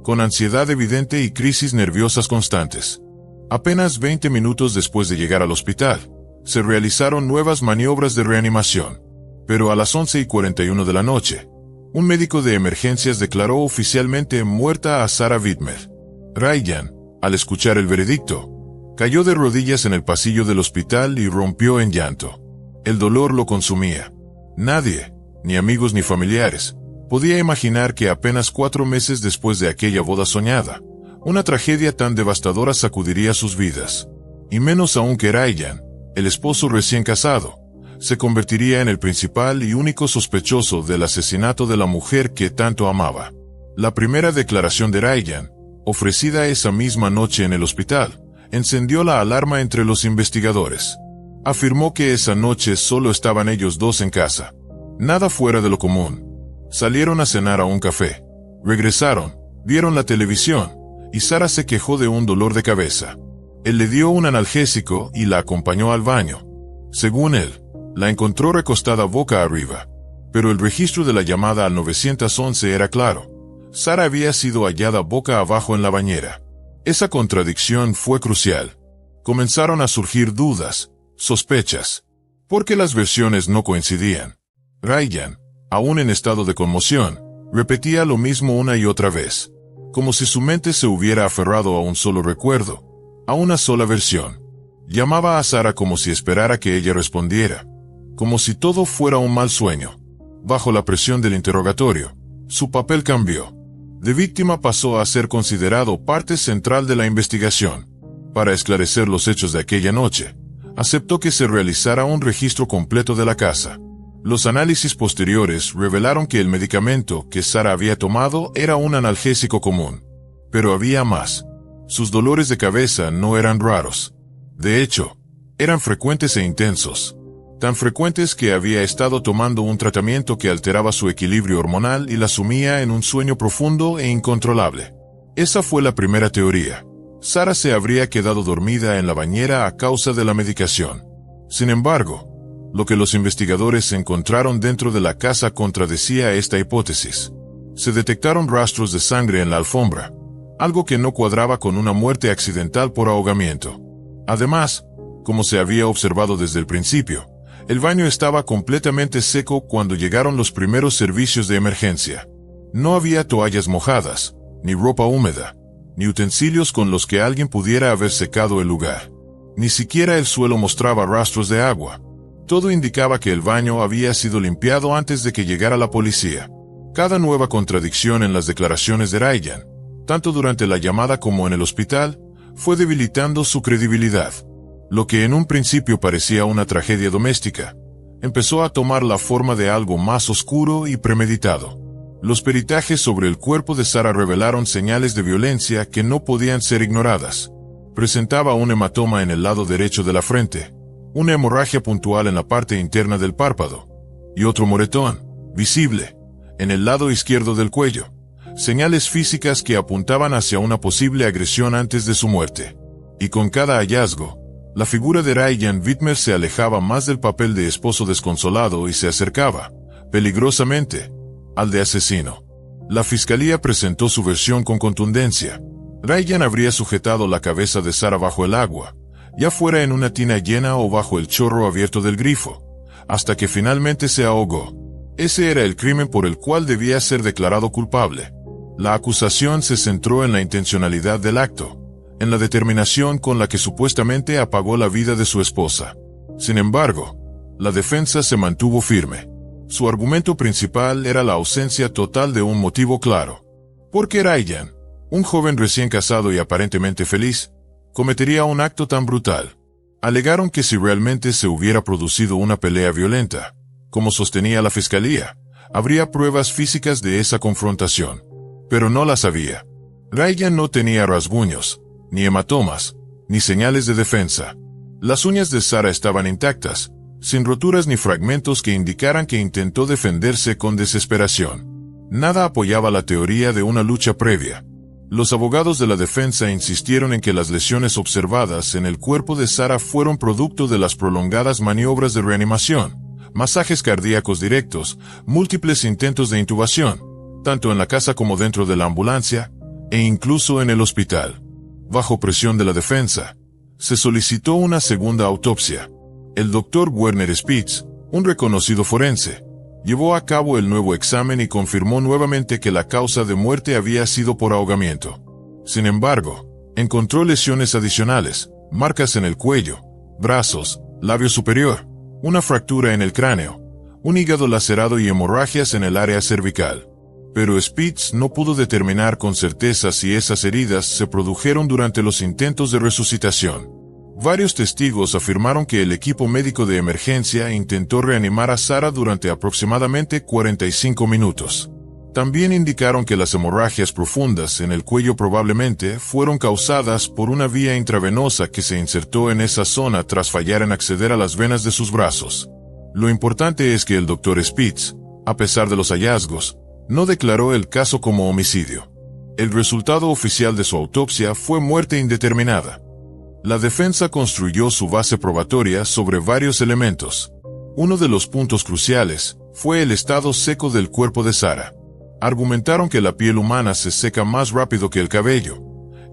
con ansiedad evidente y crisis nerviosas constantes. Apenas 20 minutos después de llegar al hospital, se realizaron nuevas maniobras de reanimación. Pero a las 11:41 de la noche, un médico de emergencias declaró oficialmente muerta a Sara Widmer. Ryan, al escuchar el veredicto, cayó de rodillas en el pasillo del hospital y rompió en llanto. El dolor lo consumía. Nadie, ni amigos ni familiares, podía imaginar que apenas 4 meses después de aquella boda soñada, una tragedia tan devastadora sacudiría sus vidas. Y menos aún que Ryan, el esposo recién casado, se convertiría en el principal y único sospechoso del asesinato de la mujer que tanto amaba. La primera declaración de Ryan, ofrecida esa misma noche en el hospital, encendió la alarma entre los investigadores. Afirmó que esa noche solo estaban ellos dos en casa. Nada fuera de lo común. Salieron a cenar a un café. Regresaron, vieron la televisión, y Sara se quejó de un dolor de cabeza. Él le dio un analgésico y la acompañó al baño. Según él, la encontró recostada boca arriba. Pero el registro de la llamada al 911 era claro. Sara había sido hallada boca abajo en la bañera. Esa contradicción fue crucial. Comenzaron a surgir dudas, sospechas, porque las versiones no coincidían. Ryan, aún en estado de conmoción, repetía lo mismo una y otra vez, como si su mente se hubiera aferrado a un solo recuerdo, a una sola versión. Llamaba a Sara como si esperara que ella respondiera, como si todo fuera un mal sueño. Bajo la presión del interrogatorio, su papel cambió. De víctima pasó a ser considerado parte central de la investigación. Para esclarecer los hechos de aquella noche, aceptó que se realizara un registro completo de la casa. Los análisis posteriores revelaron que el medicamento que Sara había tomado era un analgésico común. Pero había más. Sus dolores de cabeza no eran raros. De hecho, eran frecuentes e intensos. Tan frecuentes que había estado tomando un tratamiento que alteraba su equilibrio hormonal y la sumía en un sueño profundo e incontrolable. Esa fue la primera teoría. Sara se habría quedado dormida en la bañera a causa de la medicación. Sin embargo, lo que los investigadores encontraron dentro de la casa contradecía esta hipótesis. Se detectaron rastros de sangre en la alfombra, algo que no cuadraba con una muerte accidental por ahogamiento. Además, como se había observado desde el principio, el baño estaba completamente seco cuando llegaron los primeros servicios de emergencia. No había toallas mojadas, ni ropa húmeda, ni utensilios con los que alguien pudiera haber secado el lugar. Ni siquiera el suelo mostraba rastros de agua. Todo indicaba que el baño había sido limpiado antes de que llegara la policía. Cada nueva contradicción en las declaraciones de Ryan, tanto durante la llamada como en el hospital, fue debilitando su credibilidad. Lo que en un principio parecía una tragedia doméstica, empezó a tomar la forma de algo más oscuro y premeditado. Los peritajes sobre el cuerpo de Sara revelaron señales de violencia que no podían ser ignoradas. Presentaba un hematoma en el lado derecho de la frente, una hemorragia puntual en la parte interna del párpado, y otro moretón, visible, en el lado izquierdo del cuello. Señales físicas que apuntaban hacia una posible agresión antes de su muerte. Y con cada hallazgo, la figura de Ryan Whitmer se alejaba más del papel de esposo desconsolado y se acercaba, peligrosamente, al de asesino. La fiscalía presentó su versión con contundencia. Ryan habría sujetado la cabeza de Sara bajo el agua, ya fuera en una tina llena o bajo el chorro abierto del grifo, hasta que finalmente se ahogó. Ese era el crimen por el cual debía ser declarado culpable. La acusación se centró en la intencionalidad del acto, en la determinación con la que supuestamente apagó la vida de su esposa. Sin embargo, la defensa se mantuvo firme. Su argumento principal era la ausencia total de un motivo claro. ¿Por qué Ryan, un joven recién casado y aparentemente feliz, cometería un acto tan brutal? Alegaron que si realmente se hubiera producido una pelea violenta, como sostenía la fiscalía, habría pruebas físicas de esa confrontación. Pero no las había. Ryan no tenía rasguños, ni hematomas, ni señales de defensa. Las uñas de Sara estaban intactas, sin roturas ni fragmentos que indicaran que intentó defenderse con desesperación. Nada apoyaba la teoría de una lucha previa. Los abogados de la defensa insistieron en que las lesiones observadas en el cuerpo de Sara fueron producto de las prolongadas maniobras de reanimación, masajes cardíacos directos, múltiples intentos de intubación, tanto en la casa como dentro de la ambulancia, e incluso en el hospital. Bajo presión de la defensa, se solicitó una segunda autopsia. El doctor Werner Spitz, un reconocido forense, llevó a cabo el nuevo examen y confirmó nuevamente que la causa de muerte había sido por ahogamiento. Sin embargo, encontró lesiones adicionales, marcas en el cuello, brazos, labio superior, una fractura en el cráneo, un hígado lacerado y hemorragias en el área cervical. Pero Spitz no pudo determinar con certeza si esas heridas se produjeron durante los intentos de resucitación. Varios testigos afirmaron que el equipo médico de emergencia intentó reanimar a Sara durante aproximadamente 45 minutos. También indicaron que las hemorragias profundas en el cuello probablemente fueron causadas por una vía intravenosa que se insertó en esa zona tras fallar en acceder a las venas de sus brazos. Lo importante es que el Dr. Spitz, A pesar de los hallazgos, no declaró el caso como homicidio. El resultado oficial de su autopsia fue muerte indeterminada. La defensa construyó su base probatoria sobre varios elementos. Uno de los puntos cruciales fue el estado seco del cuerpo de Sarah. Argumentaron que la piel humana se seca más rápido que el cabello,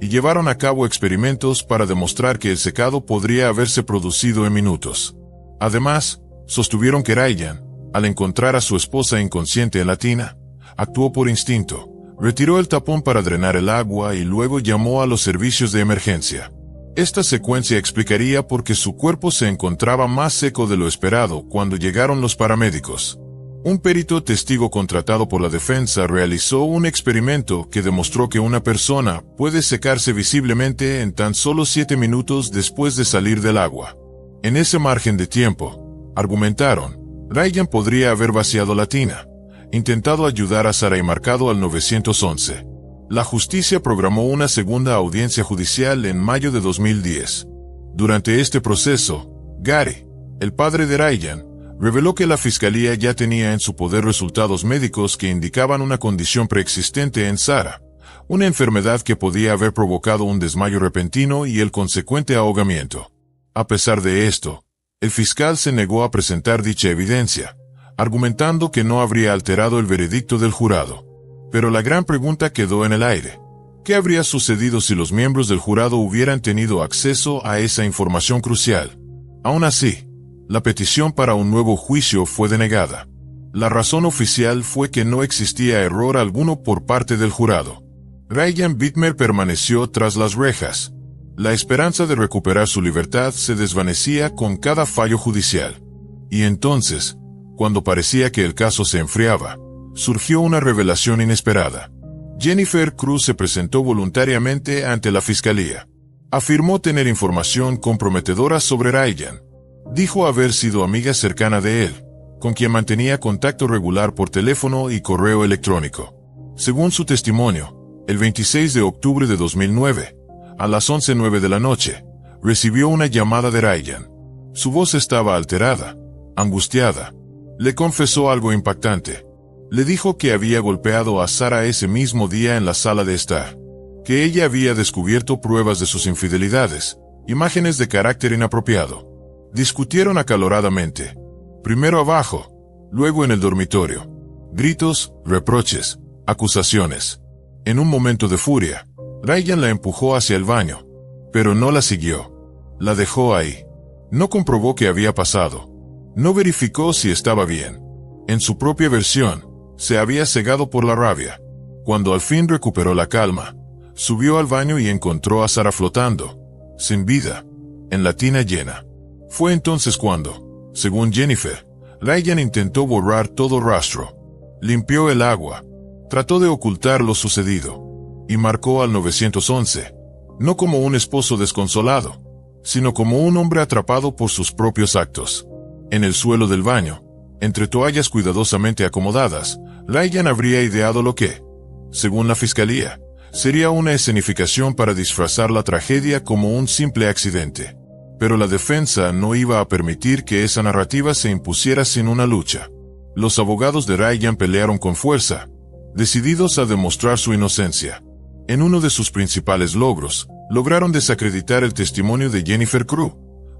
y llevaron a cabo experimentos para demostrar que el secado podría haberse producido en minutos. Además, sostuvieron que Ryan, al encontrar a su esposa inconsciente en la tina, actuó por instinto, retiró el tapón para drenar el agua y luego llamó a los servicios de emergencia. Esta secuencia explicaría por qué su cuerpo se encontraba más seco de lo esperado cuando llegaron los paramédicos. Un perito testigo contratado por la defensa realizó un experimento que demostró que una persona puede secarse visiblemente en tan solo 7 minutos después de salir del agua. En ese margen de tiempo, argumentaron, Ryan podría haber vaciado la tina, intentado ayudar a Sarah y marcado al 911. La justicia programó una segunda audiencia judicial en mayo de 2010. Durante este proceso, Gary, el padre de Ryan, reveló que la fiscalía ya tenía en su poder resultados médicos que indicaban una condición preexistente en Sarah, una enfermedad que podía haber provocado un desmayo repentino y el consecuente ahogamiento. A pesar de esto, el fiscal se negó a presentar dicha evidencia, argumentando que no habría alterado el veredicto del jurado. Pero la gran pregunta quedó en el aire. ¿Qué habría sucedido si los miembros del jurado hubieran tenido acceso a esa información crucial? Aún así, la petición para un nuevo juicio fue denegada. La razón oficial fue que no existía error alguno por parte del jurado. Ryan Bittmer permaneció tras las rejas. La esperanza de recuperar su libertad se desvanecía con cada fallo judicial. Y entonces, cuando parecía que el caso se enfriaba, surgió una revelación inesperada. Jennifer Cruz se presentó voluntariamente ante la fiscalía. Afirmó tener información comprometedora sobre Ryan. Dijo haber sido amiga cercana de él, con quien mantenía contacto regular por teléfono y correo electrónico. Según su testimonio, el 26 de octubre de 2009, a las 11:09 de la noche, recibió una llamada de Ryan. Su voz estaba alterada, angustiada. Le confesó algo impactante. Le dijo que había golpeado a Sarah ese mismo día en la sala de estar, que ella había descubierto pruebas de sus infidelidades, imágenes de carácter inapropiado. Discutieron acaloradamente, primero abajo, luego en el dormitorio. Gritos, reproches, acusaciones. En un momento de furia, Ryan la empujó hacia el baño, pero no la siguió. La dejó ahí. No comprobó qué había pasado. No verificó si estaba bien. En su propia versión, se había cegado por la rabia. Cuando al fin recuperó la calma, subió al baño y encontró a Sarah flotando, sin vida, en la tina llena. Fue entonces cuando, según Jennifer, Ryan intentó borrar todo rastro. Limpió el agua, trató de ocultar lo sucedido, y marcó al 911, no como un esposo desconsolado, sino como un hombre atrapado por sus propios actos. En el suelo del baño, entre toallas cuidadosamente acomodadas, Ryan habría ideado lo que, según la fiscalía, sería una escenificación para disfrazar la tragedia como un simple accidente. Pero la defensa no iba a permitir que esa narrativa se impusiera sin una lucha. Los abogados de Ryan pelearon con fuerza, decididos a demostrar su inocencia. En uno de sus principales logros, lograron desacreditar el testimonio de Jennifer Cruz,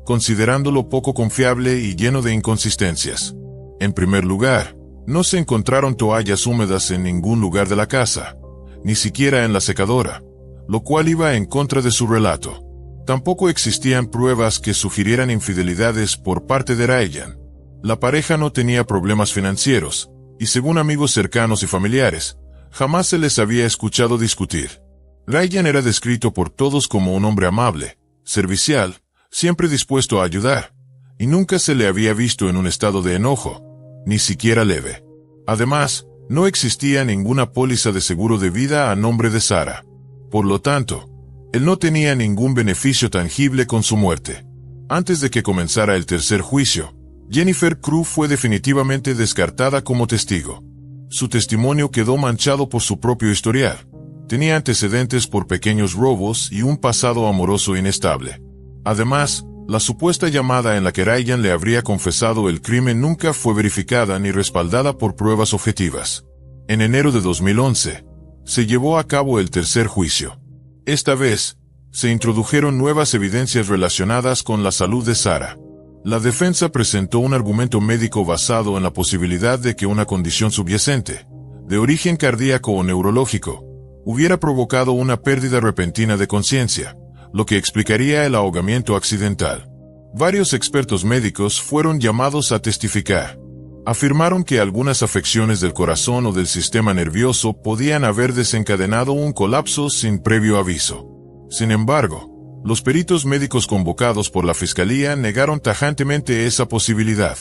considerándolo poco confiable y lleno de inconsistencias. En primer lugar, no se encontraron toallas húmedas en ningún lugar de la casa, ni siquiera en la secadora, lo cual iba en contra de su relato. Tampoco existían pruebas que sugirieran infidelidades por parte de Ryan. La pareja no tenía problemas financieros, y según amigos cercanos y familiares, jamás se les había escuchado discutir. Ryan era descrito por todos como un hombre amable, servicial, siempre dispuesto a ayudar, y nunca se le había visto en un estado de enojo, ni siquiera leve. Además, no existía ninguna póliza de seguro de vida a nombre de Sarah. Por lo tanto, él no tenía ningún beneficio tangible con su muerte. Antes de que comenzara el tercer juicio, Jennifer Cruz fue definitivamente descartada como testigo. Su testimonio quedó manchado por su propio historial. Tenía antecedentes por pequeños robos y un pasado amoroso inestable. Además, La supuesta llamada en la que Ryan le habría confesado el crimen nunca fue verificada ni respaldada por pruebas objetivas. En enero de 2011, se llevó a cabo el tercer juicio. Esta vez, se introdujeron nuevas evidencias relacionadas con la salud de Sarah. La defensa presentó un argumento médico basado en la posibilidad de que una condición subyacente, de origen cardíaco o neurológico, hubiera provocado una pérdida repentina de conciencia, lo que explicaría el ahogamiento accidental. Varios expertos médicos fueron llamados a testificar. Afirmaron que algunas afecciones del corazón o del sistema nervioso podían haber desencadenado un colapso sin previo aviso. Sin embargo, los peritos médicos convocados por la fiscalía negaron tajantemente esa posibilidad.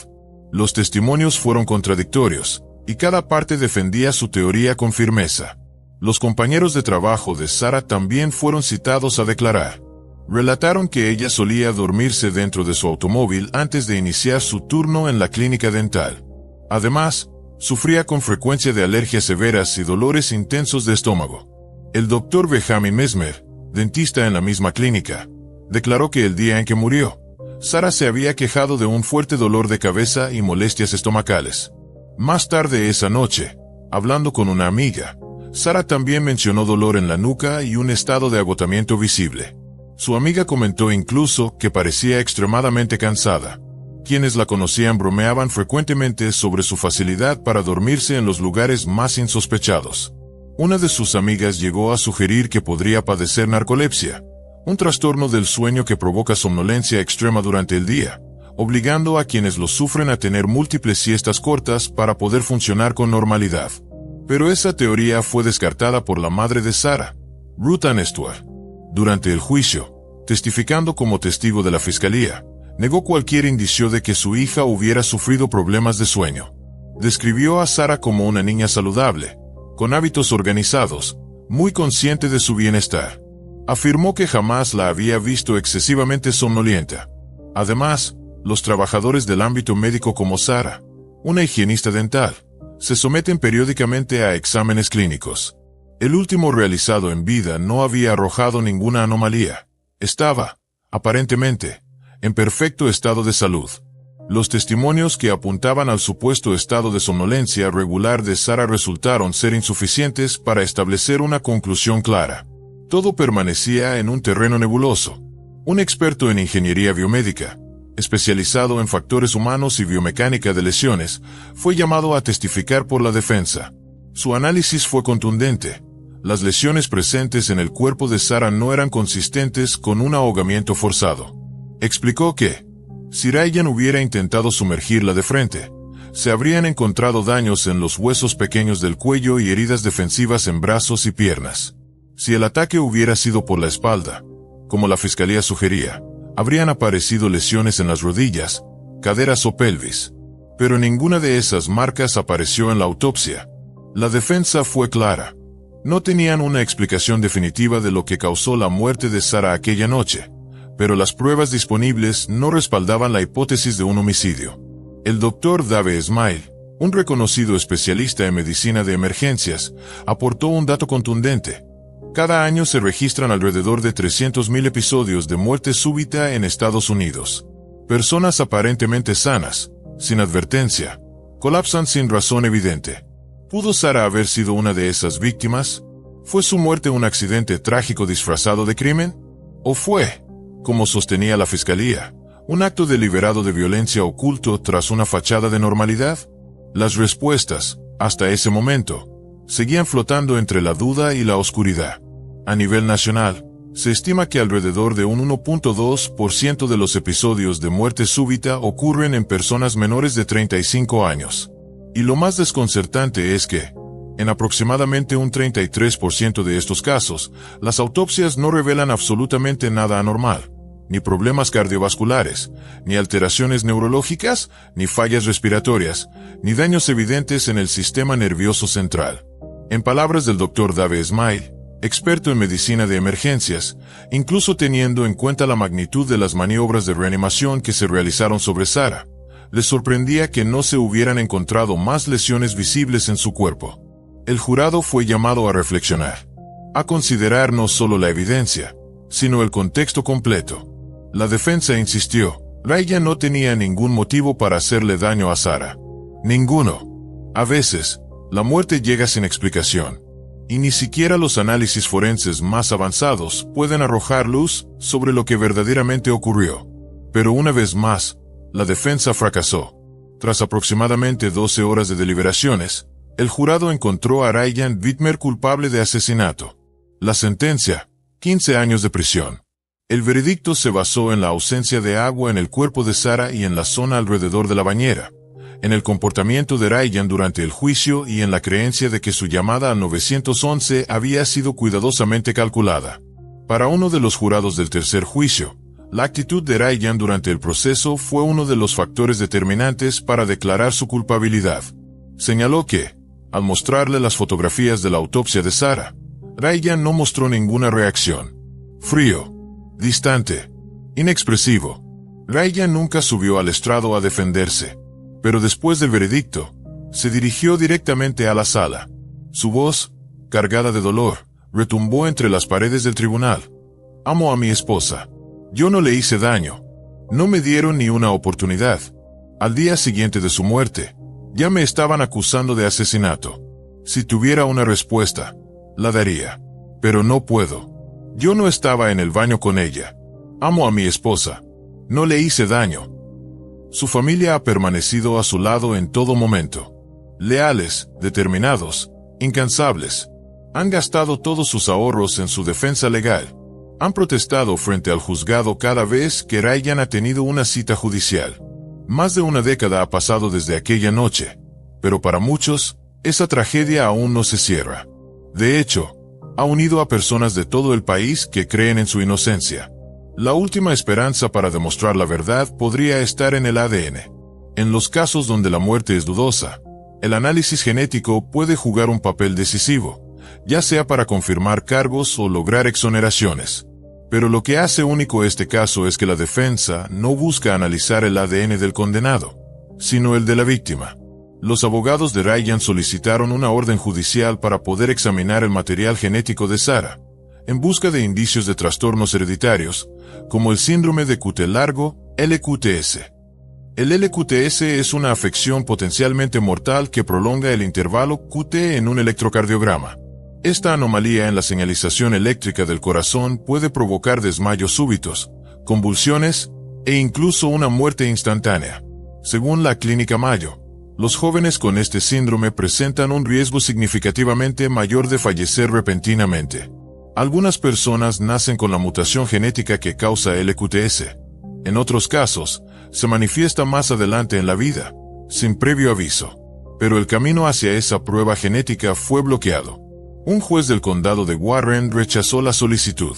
Los testimonios fueron contradictorios, y cada parte defendía su teoría con firmeza. Los compañeros de trabajo de Sarah también fueron citados a declarar. Relataron que ella solía dormirse dentro de su automóvil antes de iniciar su turno en la clínica dental. Además, sufría con frecuencia de alergias severas y dolores intensos de estómago. El doctor Benjamin Mesmer, dentista en la misma clínica, declaró que el día en que murió, Sarah se había quejado de un fuerte dolor de cabeza y molestias estomacales. Más tarde esa noche, hablando con una amiga, Sarah también mencionó dolor en la nuca y un estado de agotamiento visible. Su amiga comentó incluso que parecía extremadamente cansada. Quienes la conocían bromeaban frecuentemente sobre su facilidad para dormirse en los lugares más insospechados. Una de sus amigas llegó a sugerir que podría padecer narcolepsia, un trastorno del sueño que provoca somnolencia extrema durante el día, obligando a quienes lo sufren a tener múltiples siestas cortas para poder funcionar con normalidad. Pero esa teoría fue descartada por la madre de Sarah, Ruth Ann Stewart. Durante el juicio, testificando como testigo de la fiscalía, negó cualquier indicio de que su hija hubiera sufrido problemas de sueño. Describió a Sarah como una niña saludable, con hábitos organizados, muy consciente de su bienestar. Afirmó que jamás la había visto excesivamente somnolienta. Además, los trabajadores del ámbito médico como Sarah, una higienista dental, se someten periódicamente a exámenes clínicos. El último realizado en vida no había arrojado ninguna anomalía. Estaba, aparentemente, en perfecto estado de salud. Los testimonios que apuntaban al supuesto estado de somnolencia regular de Sarah resultaron ser insuficientes para establecer una conclusión clara. Todo permanecía en un terreno nebuloso. Un experto en ingeniería biomédica, especializado en factores humanos y biomecánica de lesiones, fue llamado a testificar por la defensa. Su análisis fue contundente. Las lesiones presentes en el cuerpo de Sarah no eran consistentes con un ahogamiento forzado. Explicó que, si Ryan hubiera intentado sumergirla de frente, se habrían encontrado daños en los huesos pequeños del cuello y heridas defensivas en brazos y piernas. Si el ataque hubiera sido por la espalda, como la fiscalía sugería, habrían aparecido lesiones en las rodillas, caderas o pelvis. Pero ninguna de esas marcas apareció en la autopsia. La defensa fue clara. No tenían una explicación definitiva de lo que causó la muerte de Sarah aquella noche, pero las pruebas disponibles no respaldaban la hipótesis de un homicidio. El doctor Dave Smile, un reconocido especialista en medicina de emergencias, aportó un dato contundente. Cada año se registran alrededor de 300.000 episodios de muerte súbita en Estados Unidos. Personas aparentemente sanas, sin advertencia, colapsan sin razón evidente. ¿Pudo Sarah haber sido una de esas víctimas? ¿Fue su muerte un accidente trágico disfrazado de crimen? ¿O fue, como sostenía la fiscalía, un acto deliberado de violencia oculto tras una fachada de normalidad? Las respuestas, hasta ese momento, seguían flotando entre la duda y la oscuridad. A nivel nacional, se estima que alrededor de un 1.2% de los episodios de muerte súbita ocurren en personas menores de 35 años. Y lo más desconcertante es que, en aproximadamente un 33% de estos casos, las autopsias no revelan absolutamente nada anormal, ni problemas cardiovasculares, ni alteraciones neurológicas, ni fallas respiratorias, ni daños evidentes en el sistema nervioso central. En palabras del Dr. Dave Smile, experto en medicina de emergencias, incluso teniendo en cuenta la magnitud de las maniobras de reanimación que se realizaron sobre Sarah, les sorprendía que no se hubieran encontrado más lesiones visibles en su cuerpo. El jurado fue llamado a reflexionar, a considerar no solo la evidencia, sino el contexto completo. La defensa insistió. Ryan no tenía ningún motivo para hacerle daño a Sarah. Ninguno. A veces, la muerte llega sin explicación. Y ni siquiera los análisis forenses más avanzados pueden arrojar luz sobre lo que verdaderamente ocurrió. Pero una vez más, la defensa fracasó. Tras aproximadamente 12 horas de deliberaciones, el jurado encontró a Ryan Whitmer culpable de asesinato. La sentencia, 15 años de prisión. El veredicto se basó en la ausencia de agua en el cuerpo de Sarah y en la zona alrededor de la bañera, en el comportamiento de Ryan durante el juicio y en la creencia de que su llamada al 911 había sido cuidadosamente calculada. Para uno de los jurados del tercer juicio, la actitud de Ryan durante el proceso fue uno de los factores determinantes para declarar su culpabilidad. Señaló que, al mostrarle las fotografías de la autopsia de Sarah, Ryan no mostró ninguna reacción. Frío, distante, inexpresivo. Ryan nunca subió al estrado a defenderse. Pero después del veredicto, se dirigió directamente a la sala. Su voz, cargada de dolor, retumbó entre las paredes del tribunal. Amo a mi esposa. Yo no le hice daño. No me dieron ni una oportunidad. Al día siguiente de su muerte, ya me estaban acusando de asesinato. Si tuviera una respuesta, la daría. Pero no puedo. Yo no estaba en el baño con ella. Amo a mi esposa. No le hice daño. Su familia ha permanecido a su lado en todo momento. Leales, determinados, incansables. Han gastado todos sus ahorros en su defensa legal. Han protestado frente al juzgado cada vez que Ryan ha tenido una cita judicial. Más de una década ha pasado desde aquella noche, pero para muchos, esa tragedia aún no se cierra. De hecho, ha unido a personas de todo el país que creen en su inocencia. La última esperanza para demostrar la verdad podría estar en el ADN. En los casos donde la muerte es dudosa, el análisis genético puede jugar un papel decisivo, ya sea para confirmar cargos o lograr exoneraciones. Pero lo que hace único este caso es que la defensa no busca analizar el ADN del condenado, sino el de la víctima. Los abogados de Ryan solicitaron una orden judicial para poder examinar el material genético de Sarah, en busca de indicios de trastornos hereditarios, como el síndrome de QT largo, LQTS. El LQTS es una afección potencialmente mortal que prolonga el intervalo QT en un electrocardiograma. Esta anomalía en la señalización eléctrica del corazón puede provocar desmayos súbitos, convulsiones e incluso una muerte instantánea. Según la Clínica Mayo, los jóvenes con este síndrome presentan un riesgo significativamente mayor de fallecer repentinamente. Algunas personas nacen con la mutación genética que causa LQTS. En otros casos, se manifiesta más adelante en la vida, sin previo aviso. Pero el camino hacia esa prueba genética fue bloqueado. Un juez del condado de Warren rechazó la solicitud.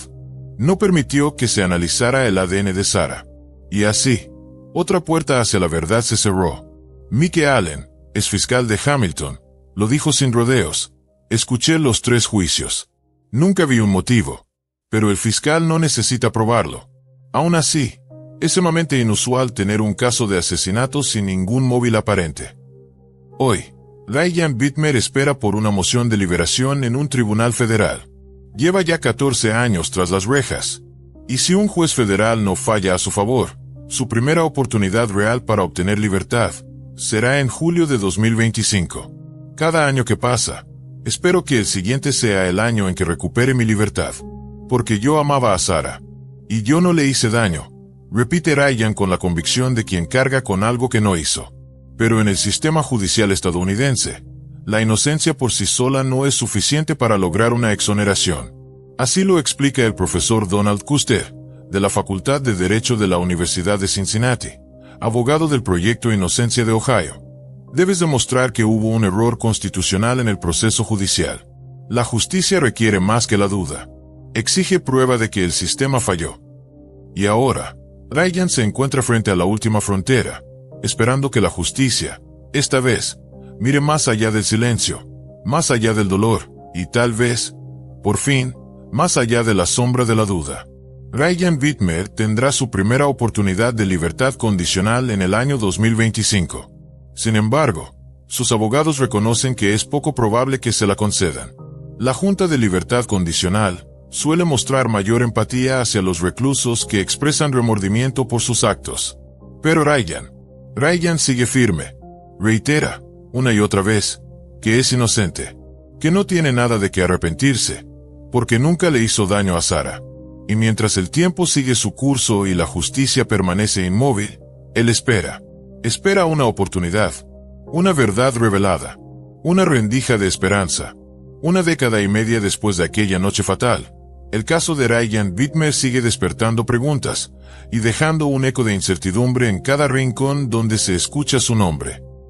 No permitió que se analizara el ADN de Sarah. Y así, otra puerta hacia la verdad se cerró. Mike Allen, exfiscal de Hamilton, lo dijo sin rodeos. Escuché los 3 juicios. Nunca vi un motivo, pero el fiscal no necesita probarlo. Aún así, es sumamente inusual tener un caso de asesinato sin ningún móvil aparente. Hoy, Ryan Whitmer espera por una moción de liberación en un tribunal federal. Lleva ya 14 años tras las rejas. Y si un juez federal no falla a su favor, su primera oportunidad real para obtener libertad será en julio de 2025. Cada año que pasa, espero que el siguiente sea el año en que recupere mi libertad. Porque yo amaba a Sarah. Y yo no le hice daño. Repite Ryan con la convicción de quien carga con algo que no hizo. Pero en el sistema judicial estadounidense, la inocencia por sí sola no es suficiente para lograr una exoneración. Así lo explica el profesor Donald Custer, de la Facultad de Derecho de la Universidad de Cincinnati, abogado del Proyecto Inocencia de Ohio. Debes demostrar que hubo un error constitucional en el proceso judicial. La justicia requiere más que la duda. Exige prueba de que el sistema falló. Y ahora, Ryan se encuentra frente a la última frontera, esperando que la justicia, esta vez, mire más allá del silencio, más allá del dolor, y tal vez, por fin, más allá de la sombra de la duda. Ryan Whitmer tendrá su primera oportunidad de libertad condicional en el año 2025. Sin embargo, sus abogados reconocen que es poco probable que se la concedan. La Junta de Libertad Condicional suele mostrar mayor empatía hacia los reclusos que expresan remordimiento por sus actos. Pero Ryan sigue firme. Reitera, una y otra vez, que es inocente, que no tiene nada de que arrepentirse, porque nunca le hizo daño a Sarah. Y mientras el tiempo sigue su curso y la justicia permanece inmóvil, él espera una oportunidad, una verdad revelada, una rendija de esperanza. Una década y media después de aquella noche fatal, el caso de Ryan Whitmer sigue despertando preguntas y dejando un eco de incertidumbre en cada rincón donde se escucha su nombre.